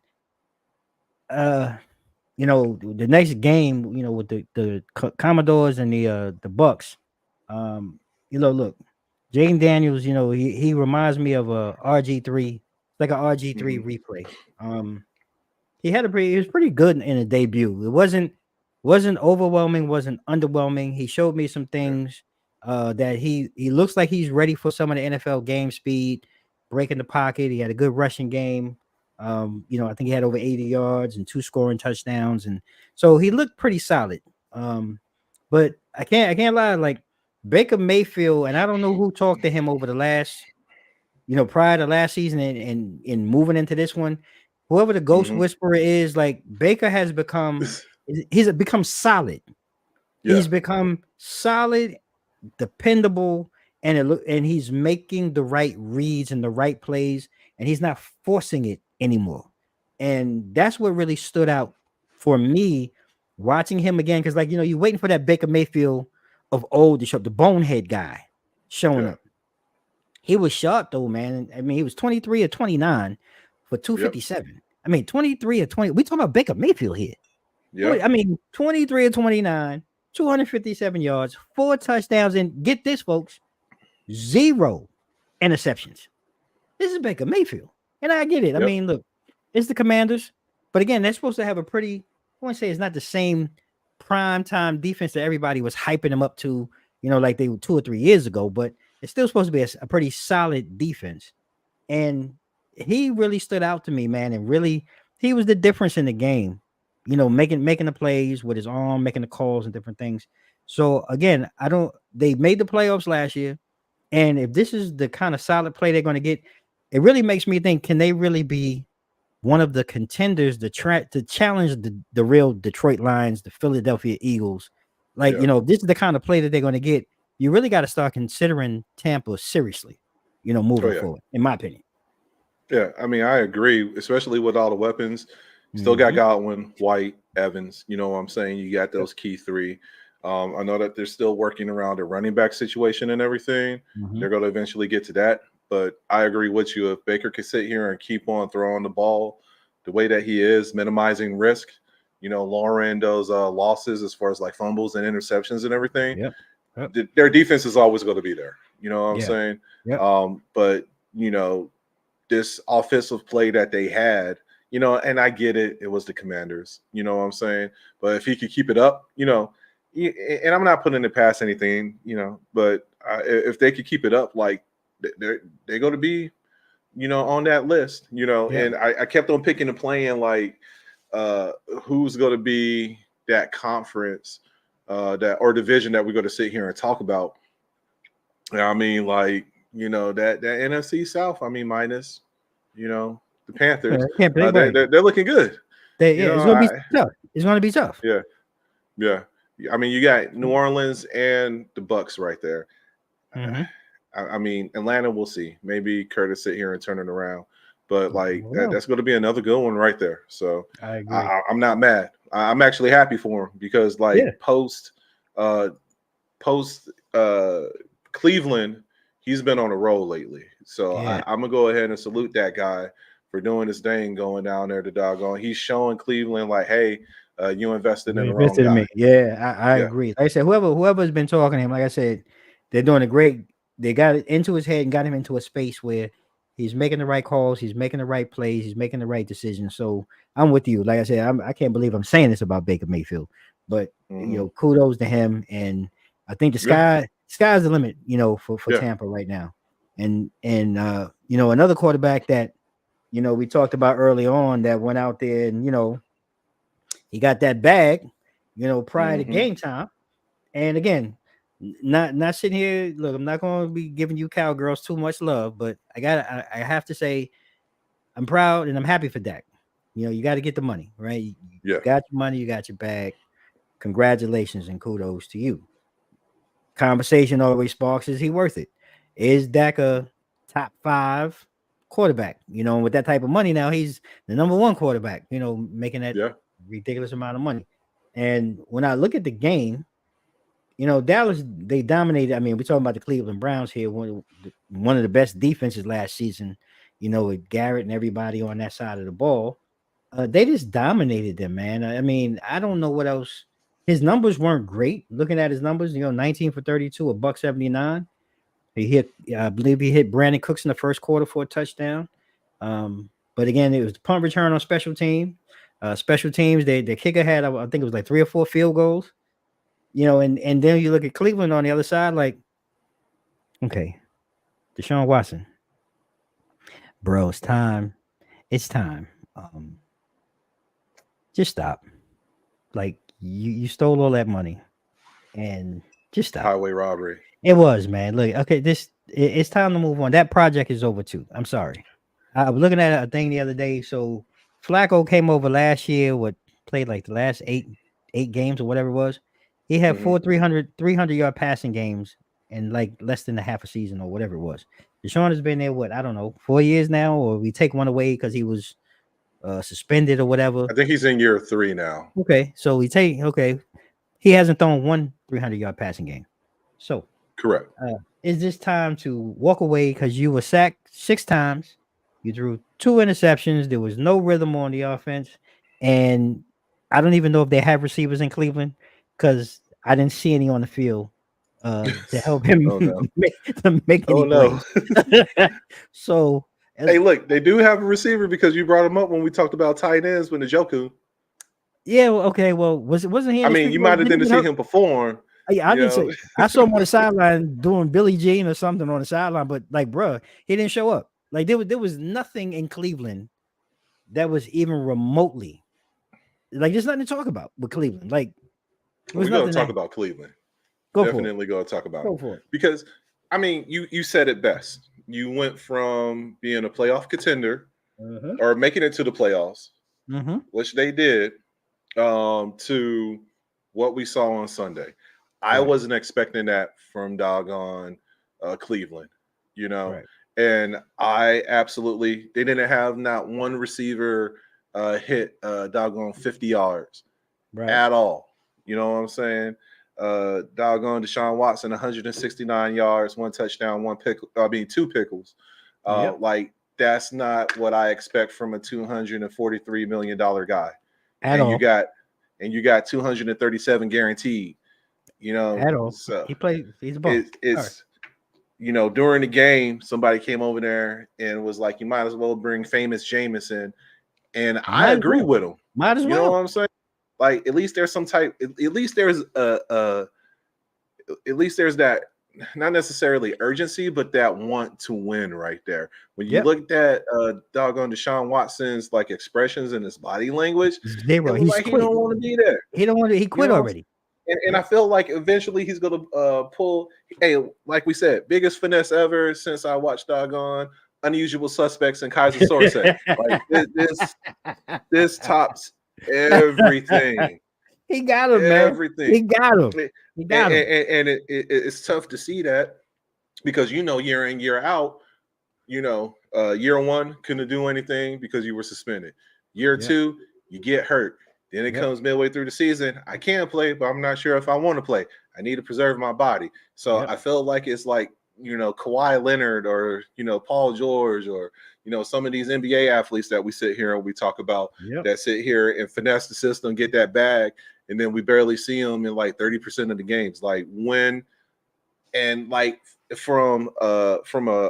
the next game, with the Commodores and the Bucks. Look, Jaden Daniels, he reminds me of a RG3, like a RG3 Mhm. replay. He was pretty good in a debut. It wasn't overwhelming, wasn't underwhelming. He showed me some Yeah. things that he looks like he's ready for some of the NFL game speed, breaking the pocket. He had a good rushing game. I think he had over 80 yards and 2 scoring touchdowns, and so he looked pretty solid. But I can't lie, like Baker Mayfield, and I don't know who talked to him over the last, prior to last season and moving into this one. Whoever the ghost Mhm. whisperer is, like Baker has he's become solid. Yeah. He's become solid, dependable, and he's making the right reads and the right plays, and he's not forcing it anymore. And that's what really stood out for me watching him again. Because, like, you're waiting for that Baker Mayfield of old to show up, the bonehead guy showing Yeah. up. He was sharp though, man. I mean, he was 23 or 29 for Yep. 257. I mean, 23 or 20. We talking about Baker Mayfield here. Yeah. I mean, 23 or 29, 257 yards, 4 touchdowns, and get this, folks, 0 interceptions. This is Baker Mayfield. And I get it. I Yep. mean, look, it's the Commanders. But again, they're supposed to have a pretty, I want to say it's not the same prime time defense that everybody was hyping them up to, like they were 2 or 3 years ago. But it's still supposed to be a pretty solid defense. And he really stood out to me, man. And really, he was the difference in the game, making the plays with his arm, making the calls and different things. So again, they made the playoffs last year. And if this is the kind of solid play they're going to get, it really makes me think, can they really be one of the contenders to challenge the real Detroit Lions, the Philadelphia Eagles? Like, Yeah. if this is the kind of play that they're going to get, you really got to start considering Tampa seriously, Oh moving yeah. forward, in my opinion. Yeah. I mean, I agree, especially with all the weapons. Still got Mhm. Godwin, White, Evans. You know what I'm saying? You got those key three. I know that they're still working around the running back situation and everything. Mhm. They're going to eventually get to that. But I agree with you. If Baker could sit here and keep on throwing the ball the way that he is, minimizing risk, lowering those losses as far as like fumbles and interceptions and everything, Yep. Yep. their defense is always going to be there. You know what I'm Yeah. saying? Yep. But this offensive play that they had, and I get it, it was the Commanders. You know what I'm saying? But if he could keep it up, and I'm not putting it past anything, but if they could keep it up, like they're going to be, on that list, Yeah. and I kept on picking and playing like who's going to be that conference that or division that we're going to sit here and talk about. I mean, like, that NFC South, I mean, minus, the Yeah, Panthers, can't play right. they're looking good. It's gonna be tough. It's gonna be tough. Yeah, yeah. I mean, you got New Orleans and the Bucks right there. Mhm. I mean, Atlanta, we'll see. Maybe Curtis sit here and turn it around, but like Well, that's going to be another good one right there. So I agree. I'm not mad. I'm actually happy for him because Yeah. like uh, post Cleveland, he's been on a roll lately. So Yeah. I'm gonna go ahead and salute that guy for doing his thing, going down there to doggone. He's showing Cleveland like, hey, you invested You in the wrong invested in guy. me. Yeah, I Yeah, agree. Like I said, whoever's been talking to him, like I said, they're doing a great. They got it into his head and got him into a space where he's making the right calls, he's making the right plays, he's making the right decisions. So I'm with you. Like I said, I can't believe I'm saying this about Baker Mayfield, But kudos to him, and I think sky's the limit, for Tampa right now. And another quarterback that we talked about early on that went out there and he got that bag, prior to game time. And again, not sitting here. Look, I'm not going to be giving you cowgirls too much love, but I have to say, I'm proud and I'm happy for Dak. You got to get the money, right? You got your money, you got your bag. Congratulations and kudos to you. Conversation always sparks: is he worth it? Is Dak a top 5 quarterback? With that type of money now, he's the number 1 quarterback. Making that ridiculous amount of money. And when I look at the game, Dallas, they dominated. I mean, we're talking about the Cleveland Browns here, one of the best defenses last season, with Garrett and everybody on that side of the ball. They just dominated them, man. I mean, I don't know what else. His numbers weren't great. Looking at his numbers, 19 for 32, $179. I believe he hit Brandon Cooks in the first quarter for a touchdown. But again, it was the punt return on special team. Special teams, their kicker had, I think it was like 3 or 4 field goals. And then you look at Cleveland on the other side, like, okay, Deshaun Watson, bro, it's time. It's time. Just stop. Like, you stole all that money, and just stop. Highway robbery. It was, man. Look, okay, it's time to move on. That project is over too. I'm sorry. I was looking at a thing the other day. So Flacco came over last year. Played like the last eight games or whatever it was. He had 4 300-yard passing games in like less than a half a season or whatever it was. Deshaun has been there, I don't know, 4 years now, or we take one away because he was suspended or whatever. I think he's in year 3 now. Okay, so he hasn't thrown one 300-yard passing game. So correct. Is this time to walk away because you were sacked 6 times? You threw 2 interceptions. There was no rhythm on the offense, and I don't even know if they have receivers in Cleveland because I didn't see any on the field to help him make any plays. So, hey, look, they do have a receiver because you brought him up when we talked about tight ends with Njoku. Yeah, okay. Well, wasn't he? I mean, you might have didn't see him perform. Yeah, I didn't say. I saw him on the sideline doing Billie Jean or something on the sideline, but like, bro, he didn't show up. Like there was nothing in Cleveland that was even remotely like. There's nothing to talk about with Cleveland. Like we're going to talk about Cleveland. Definitely go talk about it because I mean, you said it best. You went from being a playoff contender or making it to the playoffs, which they did, to what we saw on Sunday. I wasn't expecting that from doggone Cleveland, and I absolutely they didn't have not one receiver hit doggone 50 yards at all. You know what I'm saying? Doggone Deshaun Watson, 169 yards, 1 touchdown, 1 pickle. I mean, 2 pickles. Like that's not what I expect from a $243 million guy. At all. You got 237 guaranteed. At all. So he's a ball. It's during the game, somebody came over there and was like, you might as well bring famous Jameson. And I agree with him. Might as well. You know what I'm saying? Like at least there's some type. At least there's that not necessarily urgency, but that want to win right there. When you looked at doggone Deshaun Watson's like expressions and his body language, zero. He's like he don't want to be there. He don't want to. He quit already. And I feel like eventually he's gonna pull. Hey, like we said, biggest finesse ever since I watched doggone Unusual Suspects and Kaiser Soze. Like this tops everything. He got him, everything. Man. He got him. He got him. And it's tough to see that because year in, year out, year 1 couldn't do anything because you were suspended. Year 2, you get hurt. Then it comes midway through the season. I can play, but I'm not sure if I want to play. I need to preserve my body. So I feel like it's like, Kawhi Leonard or, Paul George or, some of these NBA athletes that we sit here and we talk about that sit here and finesse the system, get that bag, and then we barely see them in like 30% of the games. Like when, and like from a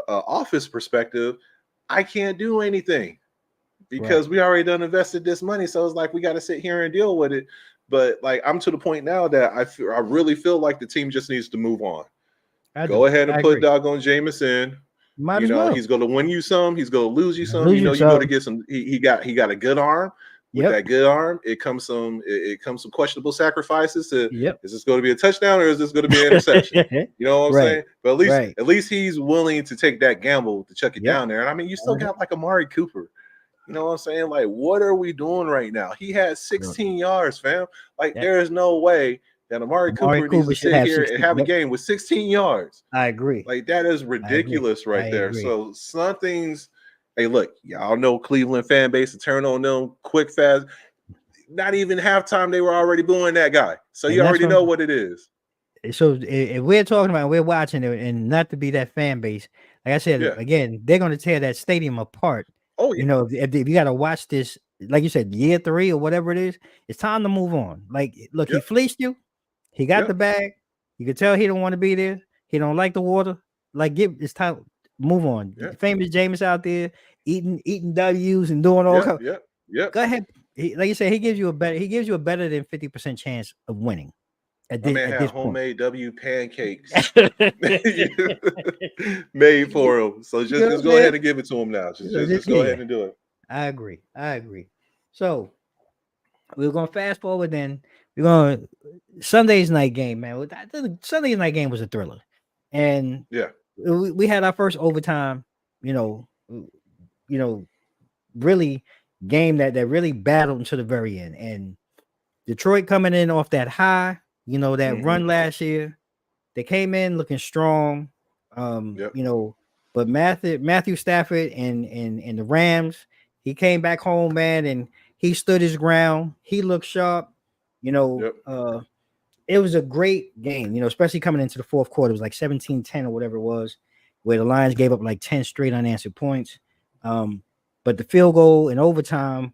office perspective, I can't do anything because we already done invested this money. So it's like we got to sit here and deal with it. But like I'm to the point now that I really feel like the team just needs to move on. I Go do. ahead and I put agree. doggone Jameis in. Might You as know, well. he's gonna win you some, he's gonna lose you some. Lose You know, you you go to some. get some. He got a good arm. With Yep. that good arm, it comes some questionable sacrifices. Yep. Is this going to be a touchdown or is this going to be an interception? You know what I'm Right. saying? But Right. at least he's willing to take that gamble to chuck it Yep. down there. And I mean, you still Mhm. got like Amari Cooper. You know what I'm saying? Like, what are we doing right now? He had 16 yards, fam. Like, That there is no way that Amari Amari Cooper needs Cooper to should sit have here and 60. have a Yep. game with 16 yards. I agree. Like that is I agree. ridiculous I right there. agree. So something's hey, look, y'all know Cleveland fan base to turn on them quick fast. Not even halftime, they were already booing that guy. So you And that's already what know what it is. so if we're talking about we're watching it and not to be that fan base, like I said Yeah. again, they're gonna tear that stadium apart. Oh yeah. You know, if you gotta watch this, like you said, year 3 or whatever it is, it's time to move on. Like, look, he Yep. fleeced you, he got the Yep. bag, you could tell he don't want to be there, he don't like the water. Like, it's time, move on. Yep. Famous James out there eating W's and doing all Yep. kind. Yep. Yep. Go ahead. Like you said, he gives you a better than 50% chance of winning My man at had this point. homemade W pancakes made for him. So You know what just I'm go saying? ahead and give it to him now. So Just go yeah, ahead and do it. I agree. I agree. So we're gonna fast forward. Then we're gonna Sunday's night game, man. Sunday's night game was a thriller, and Yeah. we had our first overtime. You know, you know, really game that really battled until the very end. And Detroit coming in off that high, that Mm-hmm. run last year, they came in looking strong. Yep. But Matthew Stafford and the Rams, he came back home, man, and he stood his ground. He looked sharp. Yep. It was a great game, especially coming into the fourth quarter. It was like 17-10 or whatever it was, where the Lions gave up like 10 straight unanswered points. But the field goal in overtime,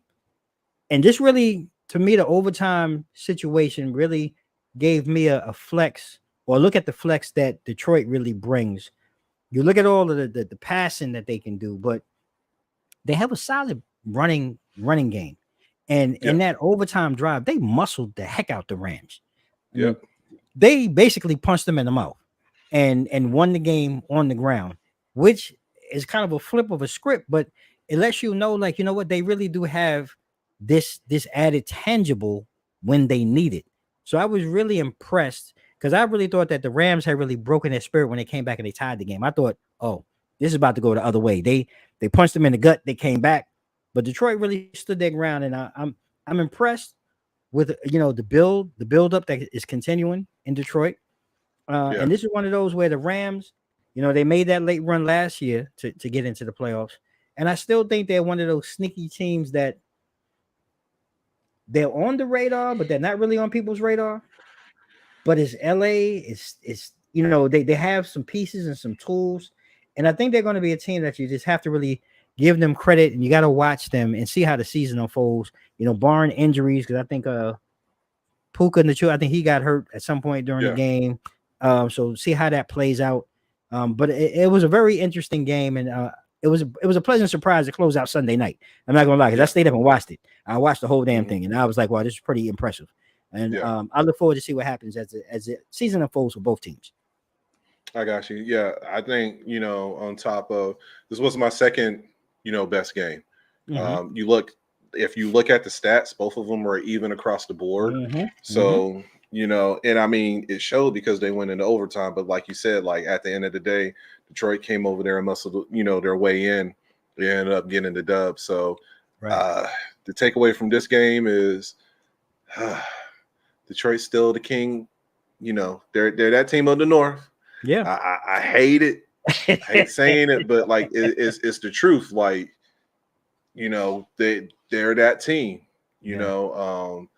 and this really, to me, the overtime situation really gave me a flex, or look at the flex that Detroit really brings. You look at all of the passing that they can do, but they have a solid running game. And Yeah. in that overtime drive, they muscled the heck out the Rams. I mean, Yep. they basically punched them in the mouth and won the game on the ground, which is kind of a flip of a script, but it lets you know, like, you know what, they really do have this added tangible when they need it. So I was really impressed because I really thought that the Rams had really broken their spirit when they came back and they tied the game. I thought, oh, this is about to go the other way. They punched them in the gut, they came back, but Detroit really stood their ground, and I'm impressed with the build up that is continuing in Detroit. Yeah. And this is one of those where the Rams, they made that late run last year to get into the playoffs. And I still think they're one of those sneaky teams that they're on the radar, but they're not really on people's radar. But it's LA, it's they have some pieces and some tools. And I think they're going to be a team that you just have to really give them credit, and you got to watch them and see how the season unfolds, barring injuries, because I think Puka Nacua, I think he got hurt at some point during the Yeah. game. So see how that plays out. But it was a very interesting game, and it was a pleasant surprise to close out Sunday night. I'm not gonna lie, because I stayed up and watched it. I watched the whole damn thing, and I was like, wow, this is pretty impressive. And Yeah. I look forward to see what happens as the season unfolds for both teams. I got you. Yeah, I think on top of this was my second, best game. Mm-hmm. If you look at the stats, both of them were even across the board. Mm-hmm. So and I mean it showed because they went into overtime. But like you said, like at the end of the day, Detroit came over there and muscled, their way in. They ended up getting the dub. So Right. the takeaway from this game is Detroit's still the king. They're that team of the North. Yeah. I hate it. I hate saying it, but like it's the truth. Like, they're that team, and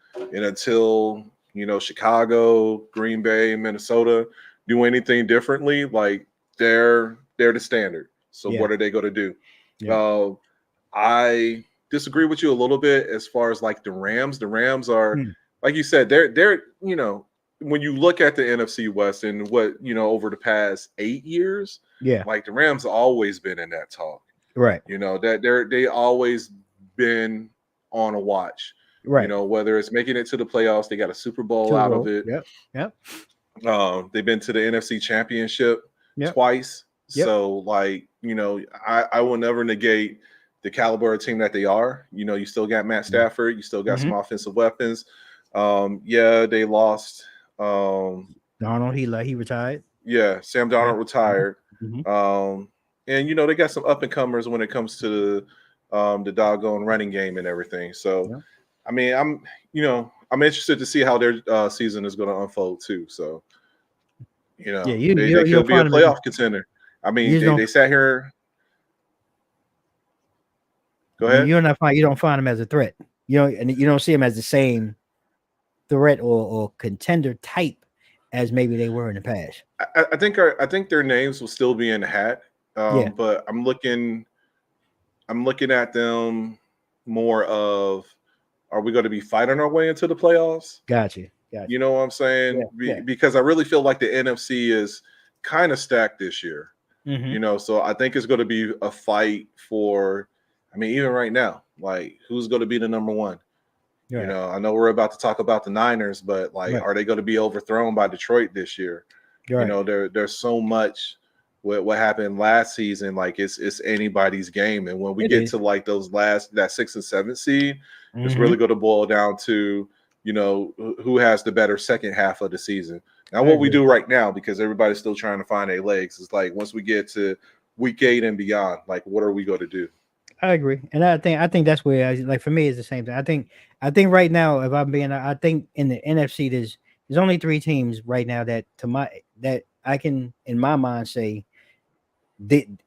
until Chicago, Green Bay, Minnesota do anything differently, like they're the standard. So Yeah. what are they going to do? Yeah. I disagree with you a little bit as far as like the Rams. The Rams are, like you said, they're when you look at the NFC West and what over the past 8 years, Yeah. like the Rams have always been in that talk. Right. That they always been on a watch. Right. Whether it's making it to the playoffs, they got a Super Bowl Super out of Bowl. it. Yep. Yep. They've been to the NFC Championship Yep. twice. Yep. So, like, I will never negate the caliber of team that they are. You still got Matt Stafford. You still got some offensive weapons. Yeah, they lost. Donald, he retired. Yeah, Sam Darnold retired. Mm-hmm. And, they got some up and comers when it comes to the doggone running game and everything. So, Yeah. I mean, I'm interested to see how their season is going to unfold too. So, Yeah, they you'll could be a find him. playoff contender. I mean, they sat here. Go ahead. You don't find him as a threat. And you don't see him as the same threat or contender type as maybe they were in the past. I think their names will still be in the hat. But I'm looking at them more of, are we going to be fighting our way into the playoffs? Gotcha. You know what I'm saying? Yeah. Because I really feel like the NFC is kind of stacked this year. So I think it's going to be a fight for, I mean, even right now, like, who's going to be the number one? Right. I know we're about to talk about the Niners, but like, are they going to be overthrown by Detroit this year? Right. There's so much what happened last season. Like, it's anybody's game. And when we get to like that 6th and 7th seed, it's really going to boil down to, who has the better second half of the season. Now, what we do right now, because everybody's still trying to find their legs, is like, once we get to week 8 and beyond, like, what are we going to do? I agree, and I think that's where, like, for me, it's the same thing. I think right now, if I'm being, I think in the NFC there's only 3 teams right now that I can in my mind say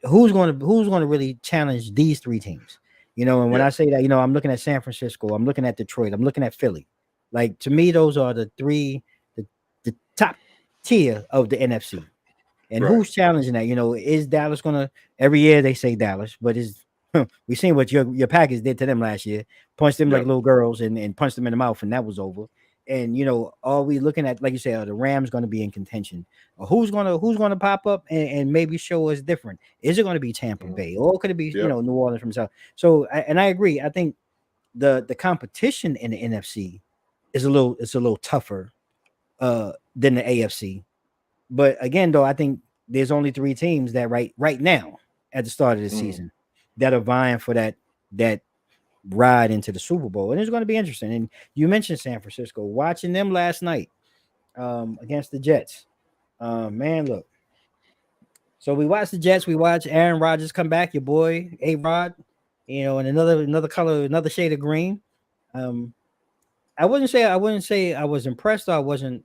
who's going to really challenge these 3 teams. And when I say that, I'm looking at San Francisco, I'm looking at Detroit, I'm looking at Philly. Like, to me, those are the 3, the top tier of the NFC. And who's challenging that? Is Dallas gonna? Every year they say Dallas, but we seen what your Packers did to them last year. Punched them like little girls and punched them in the mouth, and that was over. And are we looking at, like you said, are the Rams going to be in contention? Or who's gonna pop up and maybe show us different? Is it going to be Tampa Bay, or could it be New Orleans from South? So I agree. I think the competition in the NFC is a little tougher than the AFC. But again, though, I think there's only 3 teams that right now at the start of the season that are vying for that ride into the Super Bowl, and it's going to be interesting. And you mentioned San Francisco. Watching them last night against the Jets, man, look. So we watched the Jets. We watched Aaron Rodgers come back. Your boy A-Rod, in another color, another shade of green. I wouldn't say I was impressed, or I wasn't.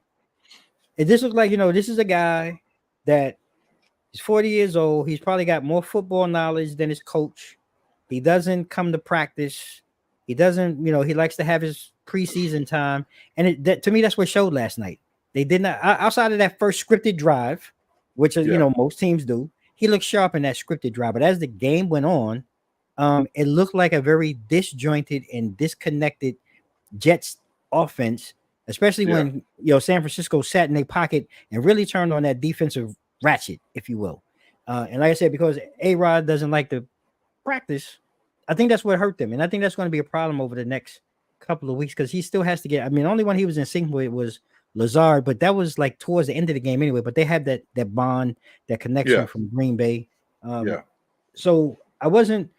It just looked like, this is a guy that he's 40 years old. He's probably got more football knowledge than his coach. He doesn't come to practice. He doesn't, he likes to have his preseason time. And to me, that's what showed last night. They did not, outside of that first scripted drive, which, most teams do, he looked sharp in that scripted drive. But as the game went on, it looked like a very disjointed and disconnected Jets offense, especially when San Francisco sat in their pocket and really turned on that defensive ratchet, if you will. And like I said, because A-Rod doesn't like to practice, I think that's what hurt them. And I think that's going to be a problem over the next couple of weeks, because he still has to get, the only one he was in sync with was Lazard, but that was like towards the end of the game anyway. But they had that bond, that connection from Green Bay. So I wasn't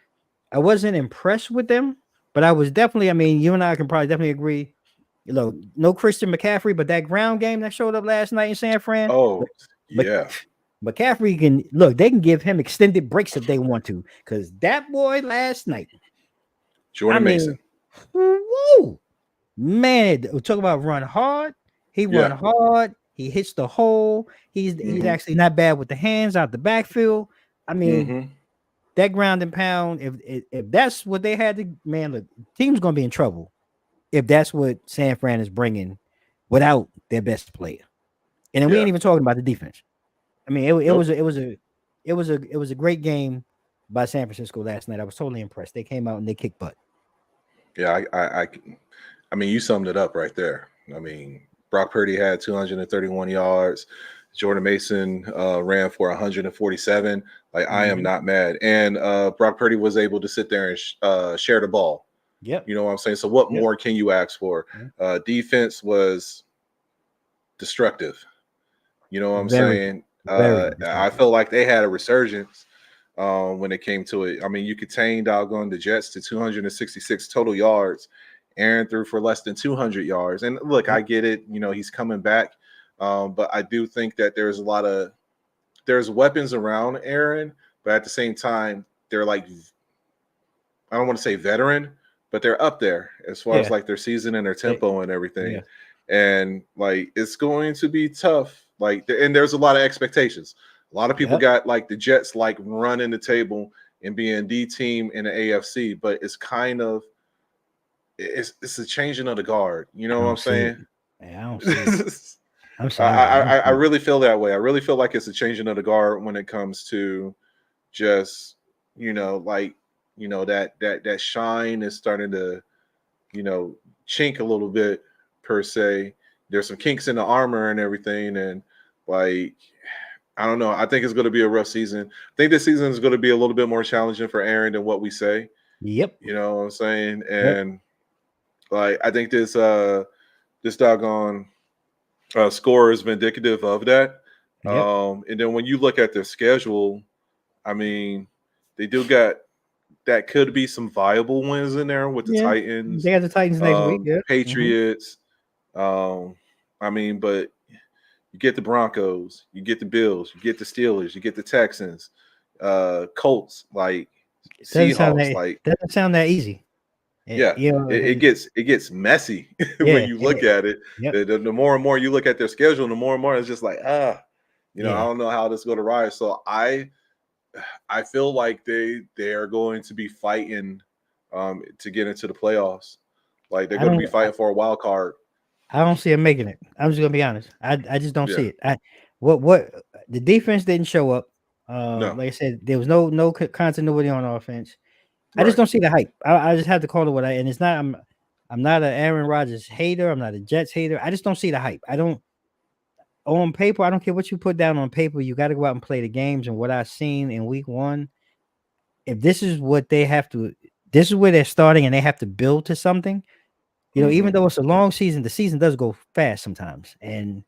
impressed with them, but I was definitely, you and I can probably definitely agree. No Christian McCaffrey, but that ground game that showed up last night in San Fran. Oh, McCaffrey can look. They can give him extended breaks if they want to, because that boy last night, Jordan Mason, woo, man, talk about run hard. He run hard. He hits the hole. He's actually not bad with the hands out the backfield. That ground and pound. If that's what they had to, man, look, team's gonna be in trouble if that's what San Fran is bringing without their best player. And then we ain't even talking about the defense. It was a great game by San Francisco last night. I was totally impressed. They came out and they kicked butt. Yeah, you summed it up right there. Brock Purdy had 231 yards. Jordan Mason ran for 147. I am not mad. And Brock Purdy was able to sit there and share the ball Yep. You know what I'm saying? So what Yep. more can you ask for? Defense was destructive. You know what I'm Very, saying? very I destructive. felt like they had a resurgence when it came to it. I mean, you contained doggone the Jets to 266 total yards. Aaron threw for less than 200 yards. And look, I Yep. get it. You know, he's coming back. But I do think that there's weapons around Aaron, but at the same time, they're like, I don't want to say veteran, but they're up there as far as Yeah. like their season and their They, tempo and everything. yeah. And like it's going to be tough. Like, and there's a lot of expectations. A lot of people Yep. got like the Jets like running the table and being the team in the AFC, but it's kind of it's a changing of the guard. You I know what I'm don't see saying? it. I don't see it. I'm sorry. I don't I see it. really feel that way. I really feel like it's a changing of the guard when it comes to just like that shine is starting to chink a little bit per se. There's some kinks in the armor and everything, and like I don't know. I think it's going to be a rough season. I think this season is going to be a little bit more challenging for Aaron than what we say. Yep. You know what I'm saying? Yep. And like I think this doggone score is vindicative of that. Yep. And then when you look at their schedule, I mean, they do got that could be some viable wins in there with the Yeah. Titans, They got the Titans next week. Yeah. Patriots. I mean, but you get the Broncos, you get the Bills, you get the Steelers, you get the Texans, Colts, like It Seahawks, like doesn't sound that easy. yeah, You know. it gets messy when Yeah. you look at it. Yep. The more and more you look at their schedule, the more and more it's just like I Yeah. don't know how this is going to rise. So I feel like they are going to be fighting to get into the playoffs. Like they're I going to don't. be fighting for a wild card. I don't see him making it. I'm just gonna be honest. I just don't Yeah, see it. What the defense didn't show up. no, Like I said, there was no continuity on offense. I just right. don't see the hype. I just have to call it what I and it's not. I'm not an Aaron Rodgers hater. I'm not a Jets hater. I just don't see the hype. I don't on paper. I don't care what you put down on paper. You got to go out and play the games. And what I've seen in week one, if this is what they have to, this is where they're starting, and they have to build to something. You know, even Mm-hmm. though it's a long season, the season does go fast sometimes, and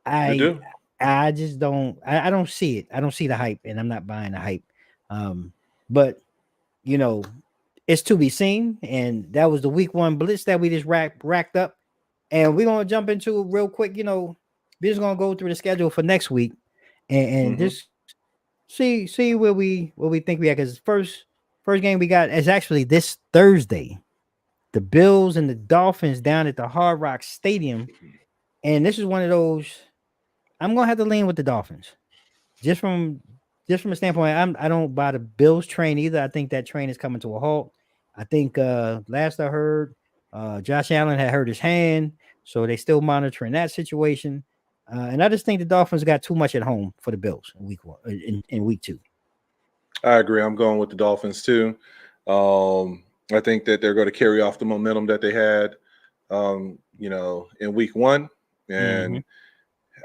They I do. I just don't I don't see it. I don't see the hype, and I'm not buying the hype. But you know, it's to be seen. And that was the week one blitz that we just racked up. And we're gonna jump into it real quick. You know, we're just gonna go through the schedule for next week and Mm-hmm. just see where we think we are. Because first game we got is actually this Thursday. The Bills and the Dolphins down at the Hard Rock Stadium. And this is one of those I'm gonna have to lean with the Dolphins. Just from a standpoint, I don't buy the Bills train either. I think that train is coming to a halt. I think last I heard, Josh Allen had hurt his hand, so they still monitoring that situation. And I just think the Dolphins got too much at home for the Bills in week one, in week two. I agree. I'm going with the Dolphins too. I think that they're going to carry off the momentum that they had, in week one. Mm-hmm. And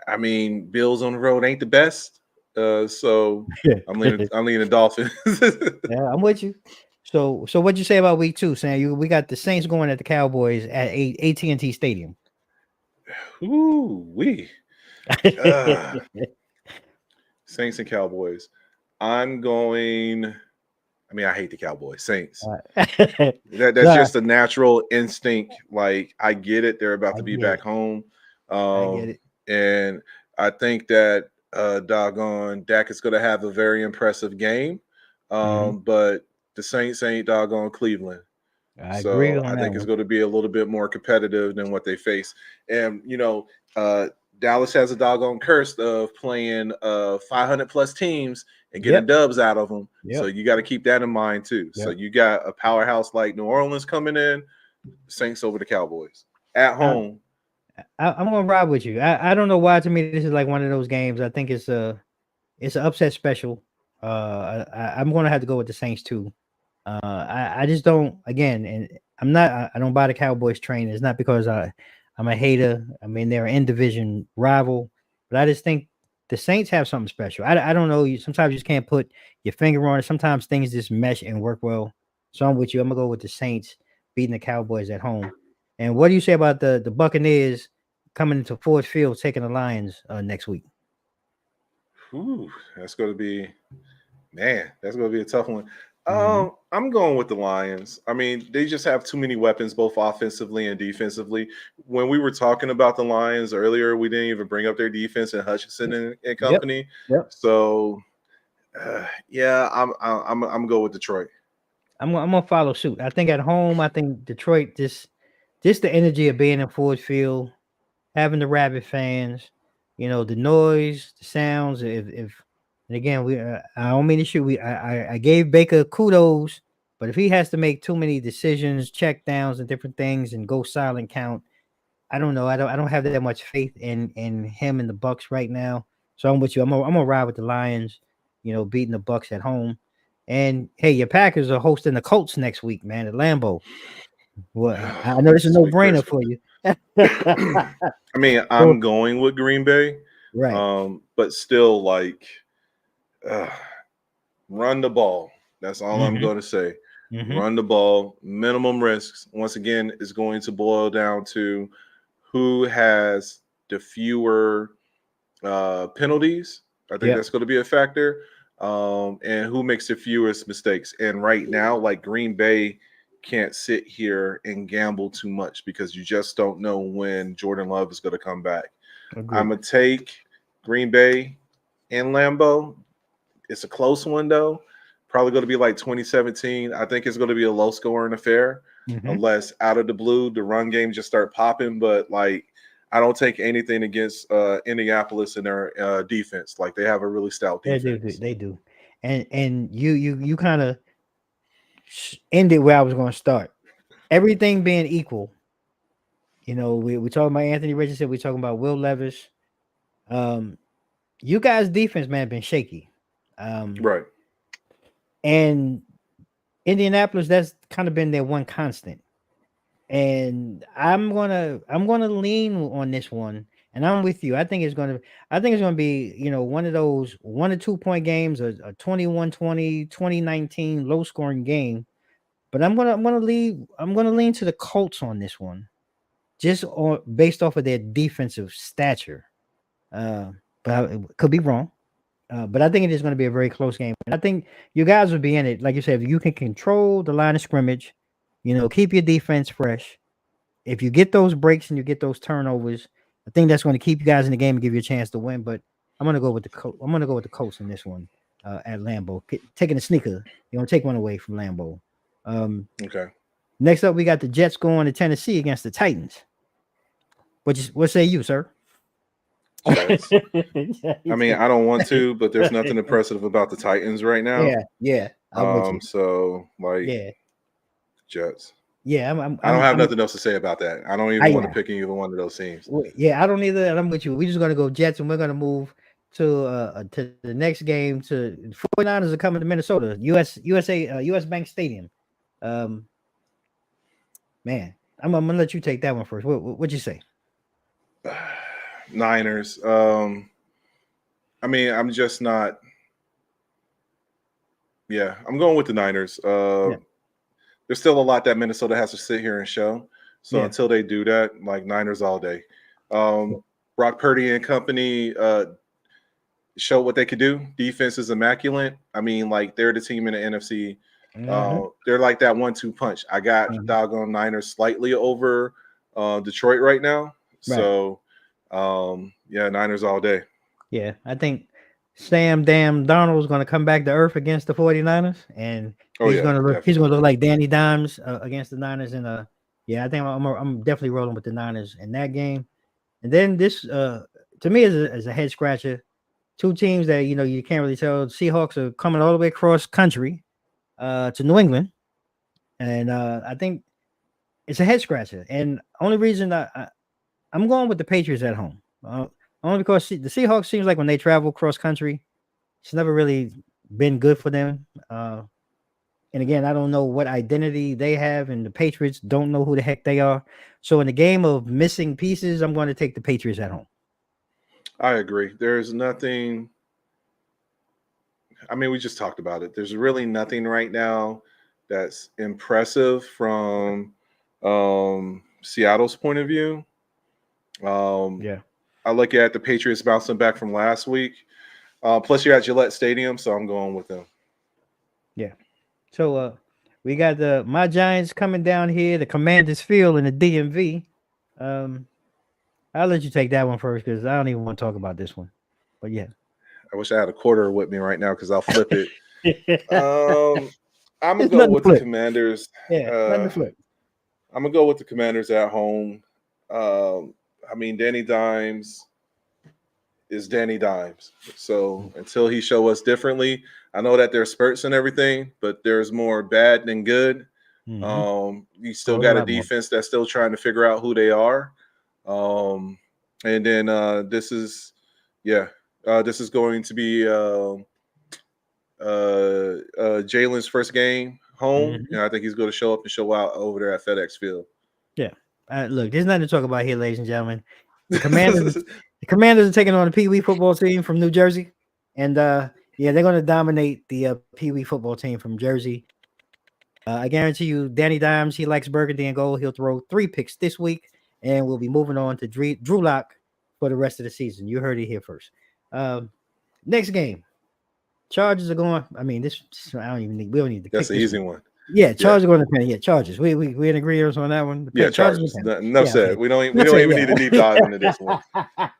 I mean, Bills on the road ain't the best. So I'm leaning Dolphins. Yeah, I'm with you. So what'd you say about week two, Sam? We got the Saints going at the Cowboys at AT&T Stadium. Ooh, Saints and Cowboys. I'm going. I mean, I hate the Cowboys. Saints. That's Nah, just a natural instinct. Like I get it. They're about I to be get back it. home. I get it. And I think that doggone Dak is going to have a very impressive game. Mhm. But the Saints ain't doggone Cleveland. I agree So on I that think it's one. going to be a little bit more competitive than what they face. And Dallas has a doggone curse of playing 500 plus teams and getting Yep. dubs out of them. So Yep. you got to keep that in mind too. So Yep. you got a powerhouse like New Orleans coming in, Saints over the Cowboys at I, home. I'm gonna ride with you. I don't know why. To me, this is like one of those games. I think it's an upset special. I'm gonna have to go with the Saints too. I just don't. Again, and I'm not. I don't buy the Cowboys train. It's not because I'm a hater. I mean, they're an in division rival, but I just think the Saints have something special. I don't know. Sometimes you just can't put your finger on it. Sometimes things just mesh and work well. So I'm with you. I'm gonna go with the Saints. beating the Cowboys at home. And what do you say about the Buccaneers coming into Ford Field taking the Lions next week? Ooh, that's going to be that's going to be a tough one. Mm-hmm. I'm going with the Lions. I mean, they just have too many weapons, both offensively and defensively. When we were talking about the Lions earlier, we didn't even bring up their defense and Hutchinson and Yep. company. Yep. So, I'm going with Detroit. I'm gonna follow suit. I think at home, I think Detroit just the energy of being in Ford Field, having the rabid fans, the noise, the sounds. If and again, I don't mean to shoot. I gave Baker kudos, but if he has to make too many decisions, check downs, and different things, and go silent count, I don't know. I don't have that much faith in him and the Bucks right now. So I'm with you. I'm gonna ride with the Lions. Beating the Bucks at home. And hey, your Packers are hosting the Colts next week, man, at Lambeau. Well, I know this is no Sweet brainer Christmas. for you. I mean, So, I'm going with Green Bay, right. but still, like, uh, run the ball. That's all I'm Mm-hmm. going to say. Mm-hmm. Run the ball, minimum risks. Once again, is going to boil down to who has the fewer penalties. I think Yep. that's going to be a factor, and who makes the fewest mistakes. And right now, like Green Bay can't sit here and gamble too much because you just don't know when Jordan Love is going to come back. I'm Agreed. gonna take Green Bay in Lambeau. It's a close one though. Probably going to be like 2017. I think it's going to be a low scoring affair Mm-hmm. unless out of the blue the run game just start popping. But like I don't take anything against Indianapolis and their defense. Like they have a really stout They do. defense. They do. And you kind of ended where I was going to start. Everything being equal, we talking about Anthony Richardson. We talking about Will Levis. Um, you guys' defense, man, been shaky. Um, Right. and Indianapolis, that's kind of been their one constant. And I'm gonna lean on this one, and I'm with you. I think it's gonna be one of those 1 or 2 point games, a 21-20, 2019 low scoring game. But I'm gonna lean to the Colts on this one, just on based off of their defensive stature. Uh, but I could be wrong. But I think it is going to be a very close game. And I think you guys will be in it. Like you said, if you can control the line of scrimmage, keep your defense fresh. If you get those breaks and you get those turnovers, I think that's going to keep you guys in the game and give you a chance to win. But I'm going to go with I'm going to go with the Colts in this one at Lambeau. Taking a sneaker. You don't take one away from Lambeau. Um, Okay. Next up, we got the Jets going to Tennessee against the Titans. What say you, sir? Jets. I mean, I don't want to, but there's nothing impressive about the Titans right now. Yeah, I'm with you. So like Yeah, Jets. yeah, I don't have nothing else to say about that. I don't even want to yeah, pick either one of those teams. yeah. I don't either. And I'm with you. We're just gonna go Jets, and we're gonna move to the next game. To 49ers are coming to Minnesota, US Bank Stadium. Um, man, I'm gonna let you take that one first. What'd you say? Niners. I mean, I'm just not. Yeah, I'm going with the Niners. Yeah, There's still a lot that Minnesota has to sit here and show. So yeah, until they do that, like Niners all day. yeah. Brock Purdy and company show what they could do. Defense is immaculate. I mean, like they're the team in the NFC. Mm-hmm, They're like that 1-2 punch. I got mm-hmm. doggone Niners slightly over Detroit right now. Right. So yeah, Niners all day. Yeah, I think Sam Damn Donald's going to come back to earth against the 49ers, and Oh yeah, he's definitely. going to look like Danny Dimes against the Niners. And yeah, I think I'm definitely rolling with the Niners in that game. And then this to me is a head scratcher. Two teams that you can't really tell. The Seahawks are coming all the way across country to New England, and I think it's a head scratcher. And only reason I'm going with the Patriots at home. Only because the Seahawks seems like when they travel cross country, it's never really been good for them. And again, I don't know what identity they have, and the Patriots don't know who the heck they are. So in the game of missing pieces, I'm going to take the Patriots at home. I agree. There's nothing. I mean, we just talked about it. There's really nothing right now that's impressive from Seattle's point of view. Yeah. I look at the Patriots bouncing back from last week. Plus, you're at Gillette Stadium, so I'm going with them. Yeah. So we got my Giants coming down here, the Commanders Field in the DMV. I'll let you take that one first because I don't even want to talk about this one. But yeah. I wish I had a quarter with me right now because I'll flip it. I'm gonna It's go nothing to with the flip. Commanders. Yeah, nothing to flip. I'm gonna go with the Commanders at home. I mean, Danny Dimes is Danny Dimes. So until he show us differently, I know that there's spurts and everything, but there's more bad than good. You still got a defense that's still trying to figure out who they are. And then this is going to be Jalen's first game home, and I think he's going to show up and show out over there at FedEx Field. Yeah. Look, there's nothing to talk about here, ladies and gentlemen. The Commanders are taking on the Pee Wee football team from New Jersey, and they're going to dominate the Pee Wee football team from Jersey. I guarantee you, Danny Dimes, he likes burgundy and gold. He'll throw 3 picks this week, and we'll be moving on to Drew Lock for the rest of the season. You heard it here first. Next game, Chargers are going. I mean, we don't need to. That's an easy one. Yeah, Chargers are going to pay. Yeah, Chargers. We in agreement on that one. Yeah, Chargers. Enough said. We don't even need to deep dive into this one,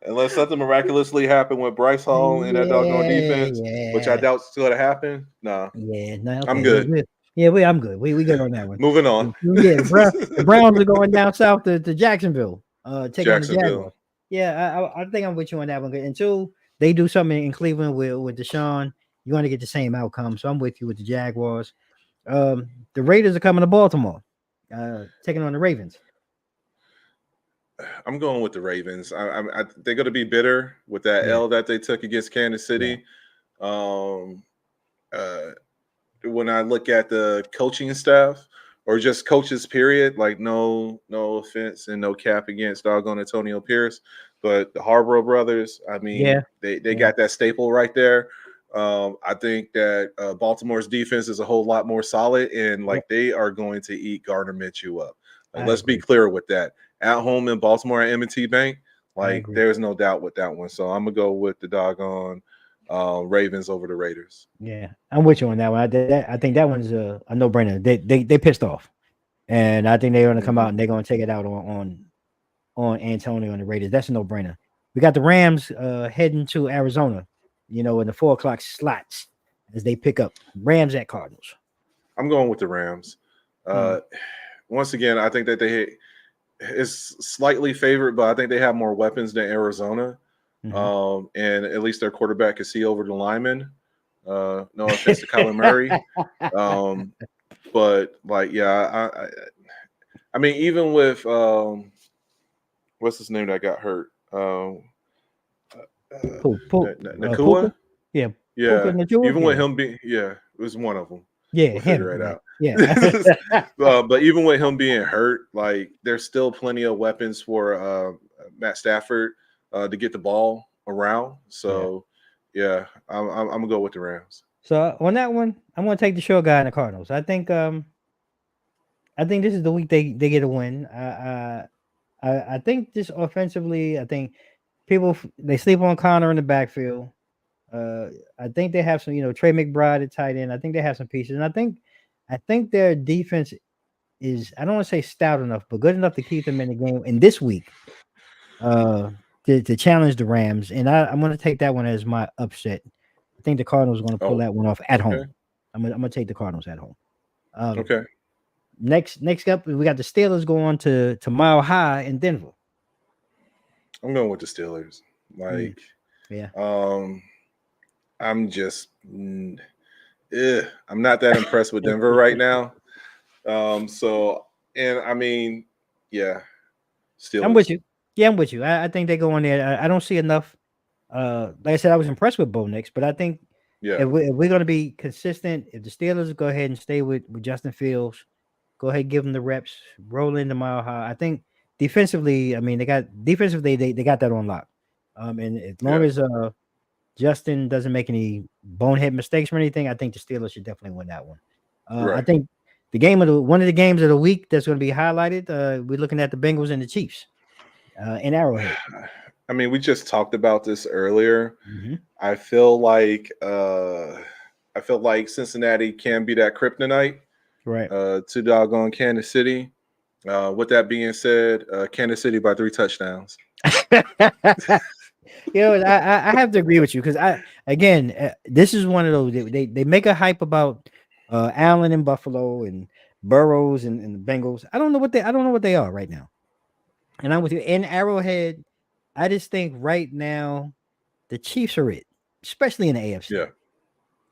unless something miraculously happened with Bryce Hall and that doggone defense, which I doubt is going to happen. Nah. Yeah, no, okay. I'm good. I'm good. We good on that one. Moving on. Yeah, the Browns are going down south to Jacksonville. Taking on the Jaguars. Yeah, I think I'm with you on that one. Until they do something in Cleveland with Deshaun, you want to get the same outcome. So I'm with you with the Jaguars. The Raiders are coming to Baltimore, taking on the Ravens. I'm going with the Ravens. They're going to be bitter with that L that they took against Kansas City. Yeah. When I look at the coaching staff or just coaches, period, like no offense and no cap against doggone Antonio Pierce, but the Harborough brothers, I mean, they got that staple right there. I think that Baltimore's defense is a whole lot more solid, and they are going to eat Gardner Minshew up. Let's be clear with that. At home in Baltimore at M&T Bank, there's no doubt with that one. So I'm gonna go with the doggone Ravens over the Raiders. Yeah, I'm with you on that one. I think that one's a no-brainer. They pissed off, and I think they're going to come out and they're going to take it out on Antonio and the Raiders. That's a no-brainer. We got the Rams heading to Arizona, in the 4:00 slots as they pick up Rams at Cardinals. I'm going with the Rams. Once again, I think that it's slightly favored, but I think they have more weapons than Arizona. And at least their quarterback can see over the lineman. No offense to Kyler Murray. But I mean, even with what's his name that got hurt? Nakua? Yeah. Even with him being it was one of them. Yeah, we'll figure it out. Yeah. But even with him being hurt, there's still plenty of weapons for Matt Stafford to get the ball around. So I'm gonna go with the Rams. So on that one, I'm gonna take the short guy in the Cardinals. I think this is the week they get a win. I think just offensively, I think people they sleep on Connor in the backfield. I think they have some, Trey McBride at tight end. I think they have some pieces, and I think their defense is, I don't want to say stout enough, but good enough to keep them in the game in this week. To challenge the Rams, and I'm going to take that one as my upset. I think the Cardinals are going to pull that one off at home. Okay. I'm going to take the Cardinals at home. Okay. Next up, we got the Steelers going to Mile High in Denver. I'm going with the Steelers. I'm just, I'm not that impressed with Denver right now. Steelers. I'm with you. Yeah, I'm with you. I think they go in there. I don't see enough. Like I said, I was impressed with Bo Nix, but I think if we're going to be consistent, if the Steelers go ahead and stay with Justin Fields, go ahead and give them the reps, roll into Mile High. I think defensively, they got that on lock. And as long as Justin doesn't make any bonehead mistakes or anything, I think the Steelers should definitely win that one. Right. I think one of the games of the week that's going to be highlighted. We're looking at the Bengals and the Chiefs in Arrowhead. I mean, we just talked about this earlier. Mm-hmm. I feel like Cincinnati can be that kryptonite Right. to doggone Kansas City. With that being said, Kansas City by 3 touchdowns. I have to agree with you because this is one of those they make a hype about Allen and Buffalo and Burrows and the Bengals. I don't know what they are right now. And I'm with you in Arrowhead. I just think right now the Chiefs are it, especially in the AFC. Yeah.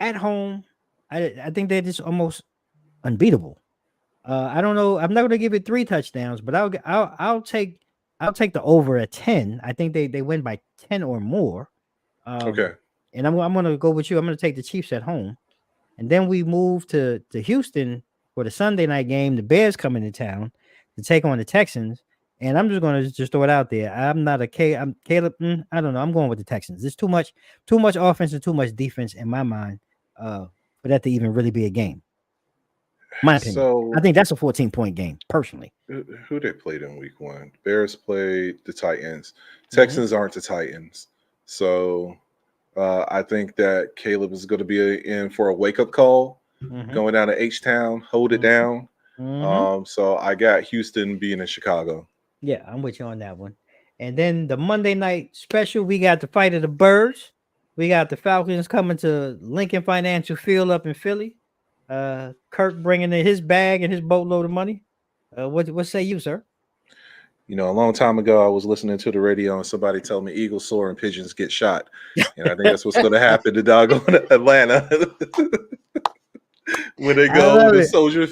At home, I think they're just almost unbeatable. I don't know. I'm not going to give it 3 touchdowns, but I'll take the over at 10. I think they win by 10 or more. Okay. And I'm going to go with you. I'm going to take the Chiefs at home, and then we move to Houston for the Sunday night game. The Bears coming to town to take on the Texans, and I'm just going to just throw it out there. I'm Caleb. I don't know. I'm going with the Texans. There's too much offense and too much defense in my mind for that to even really be a game. My opinion. So I think that's a 14-point game, personally. Who they played in week 1? Bears played the Titans. Texans aren't the Titans. So I think that Caleb is going to be in for a wake-up call, going down to H-Town, hold it down. So I got Houston being in Chicago. Yeah, I'm with you on that one. And then the Monday night special, we got the fight of the birds. We got the Falcons coming to Lincoln Financial Field up in Philly. Kirk bringing in his bag and his boatload of money. What say you, sir? You know, a long time ago, I was listening to the radio and somebody told me eagles soar and pigeons get shot. And I think that's what's going to happen to doggone Atlanta when they go to Soldier,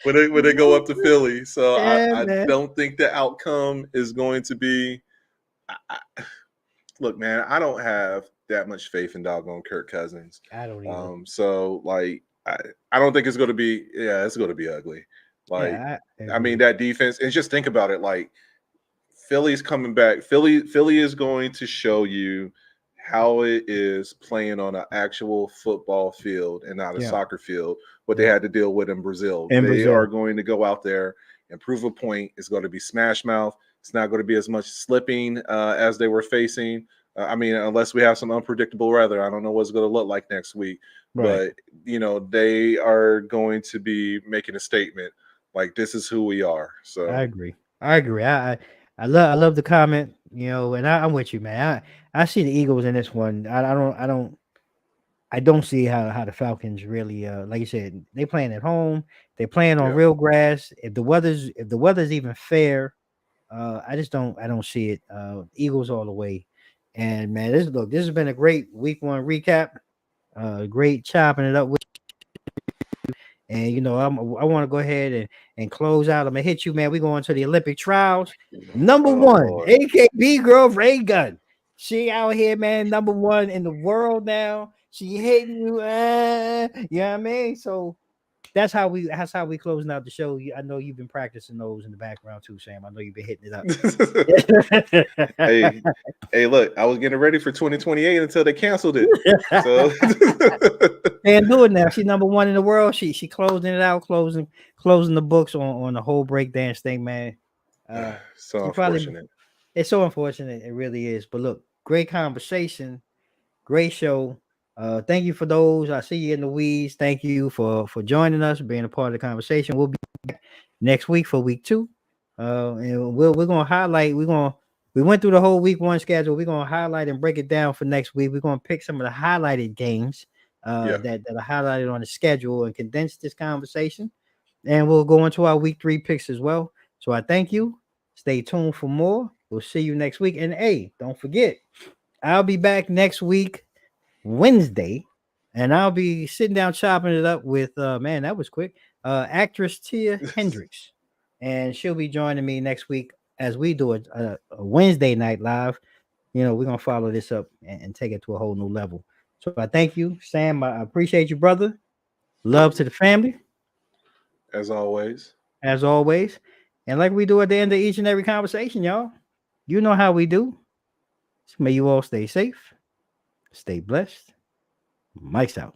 when they go up to Philly. So I don't think the outcome is going to be. Look, man, I don't have that much faith in doggone Kirk Cousins. I don't either. So like, I don't think it's going to be. Yeah, it's going to be ugly. Like, I mean, that defense, and just think about it. Like, Philly's coming back. Philly is going to show you how it is playing on an actual football field and not a soccer field, what they had to deal with in Brazil. They are going to go out there and prove a point. It's going to be smash mouth. It's not going to be as much slipping as they were facing. I mean, unless we have some unpredictable weather, I don't know what it's going to look like next week. Right. But, you know, they are going to be making a statement like, this is who we are. So I agree. I love the comment, you know, and I'm with you, man. I see the Eagles in this one. I don't see how the Falcons really, like you said, they playing at home. They playing on real grass. If the weather's even fair, I don't see it. Eagles all the way. And man, this has been a great week 1 recap. Great chopping it up with you. And you know, I want to go ahead and close out. I'm gonna hit you, man. We going to the Olympic trials. Number 1, Lord. AKB girl Ray Gunn. She out here, man, number 1 in the world now. She hitting you, you know what I mean? So that's how we closing out the show. I know you've been practicing those in the background too, Sam. I know you've been hitting it up. hey, look, I was getting ready for 2028 until they canceled it. So and do it now. She's number 1 in the world. She closing it out, closing the books on the whole breakdance thing, man. So unfortunate. It's so unfortunate. It really is. But look, great conversation, great show. Thank you for those. I see you in the weeds. Thank you for joining us, being a part of the conversation. We'll be back next week for week 2. And we're gonna highlight. We went through the whole week 1 schedule. We're gonna highlight and break it down for next week. We're gonna pick some of the highlighted games that are highlighted on the schedule and condense this conversation. And we'll go into our week 3 picks as well. So I thank you. Stay tuned for more. We'll see you next week. And hey, don't forget, I'll be back next week, Wednesday, and I'll be sitting down chopping it up with man, that was quick. Actress Tia Hendricks, and she'll be joining me next week as we do a Wednesday night live. You know, we're gonna follow this up and take it to a whole new level. So I thank you, Sam. I appreciate you, brother. Love to the family, as always. And like we do at the end of each and every conversation, y'all, you know how we do. So may you all stay safe. Stay blessed. Mike's out.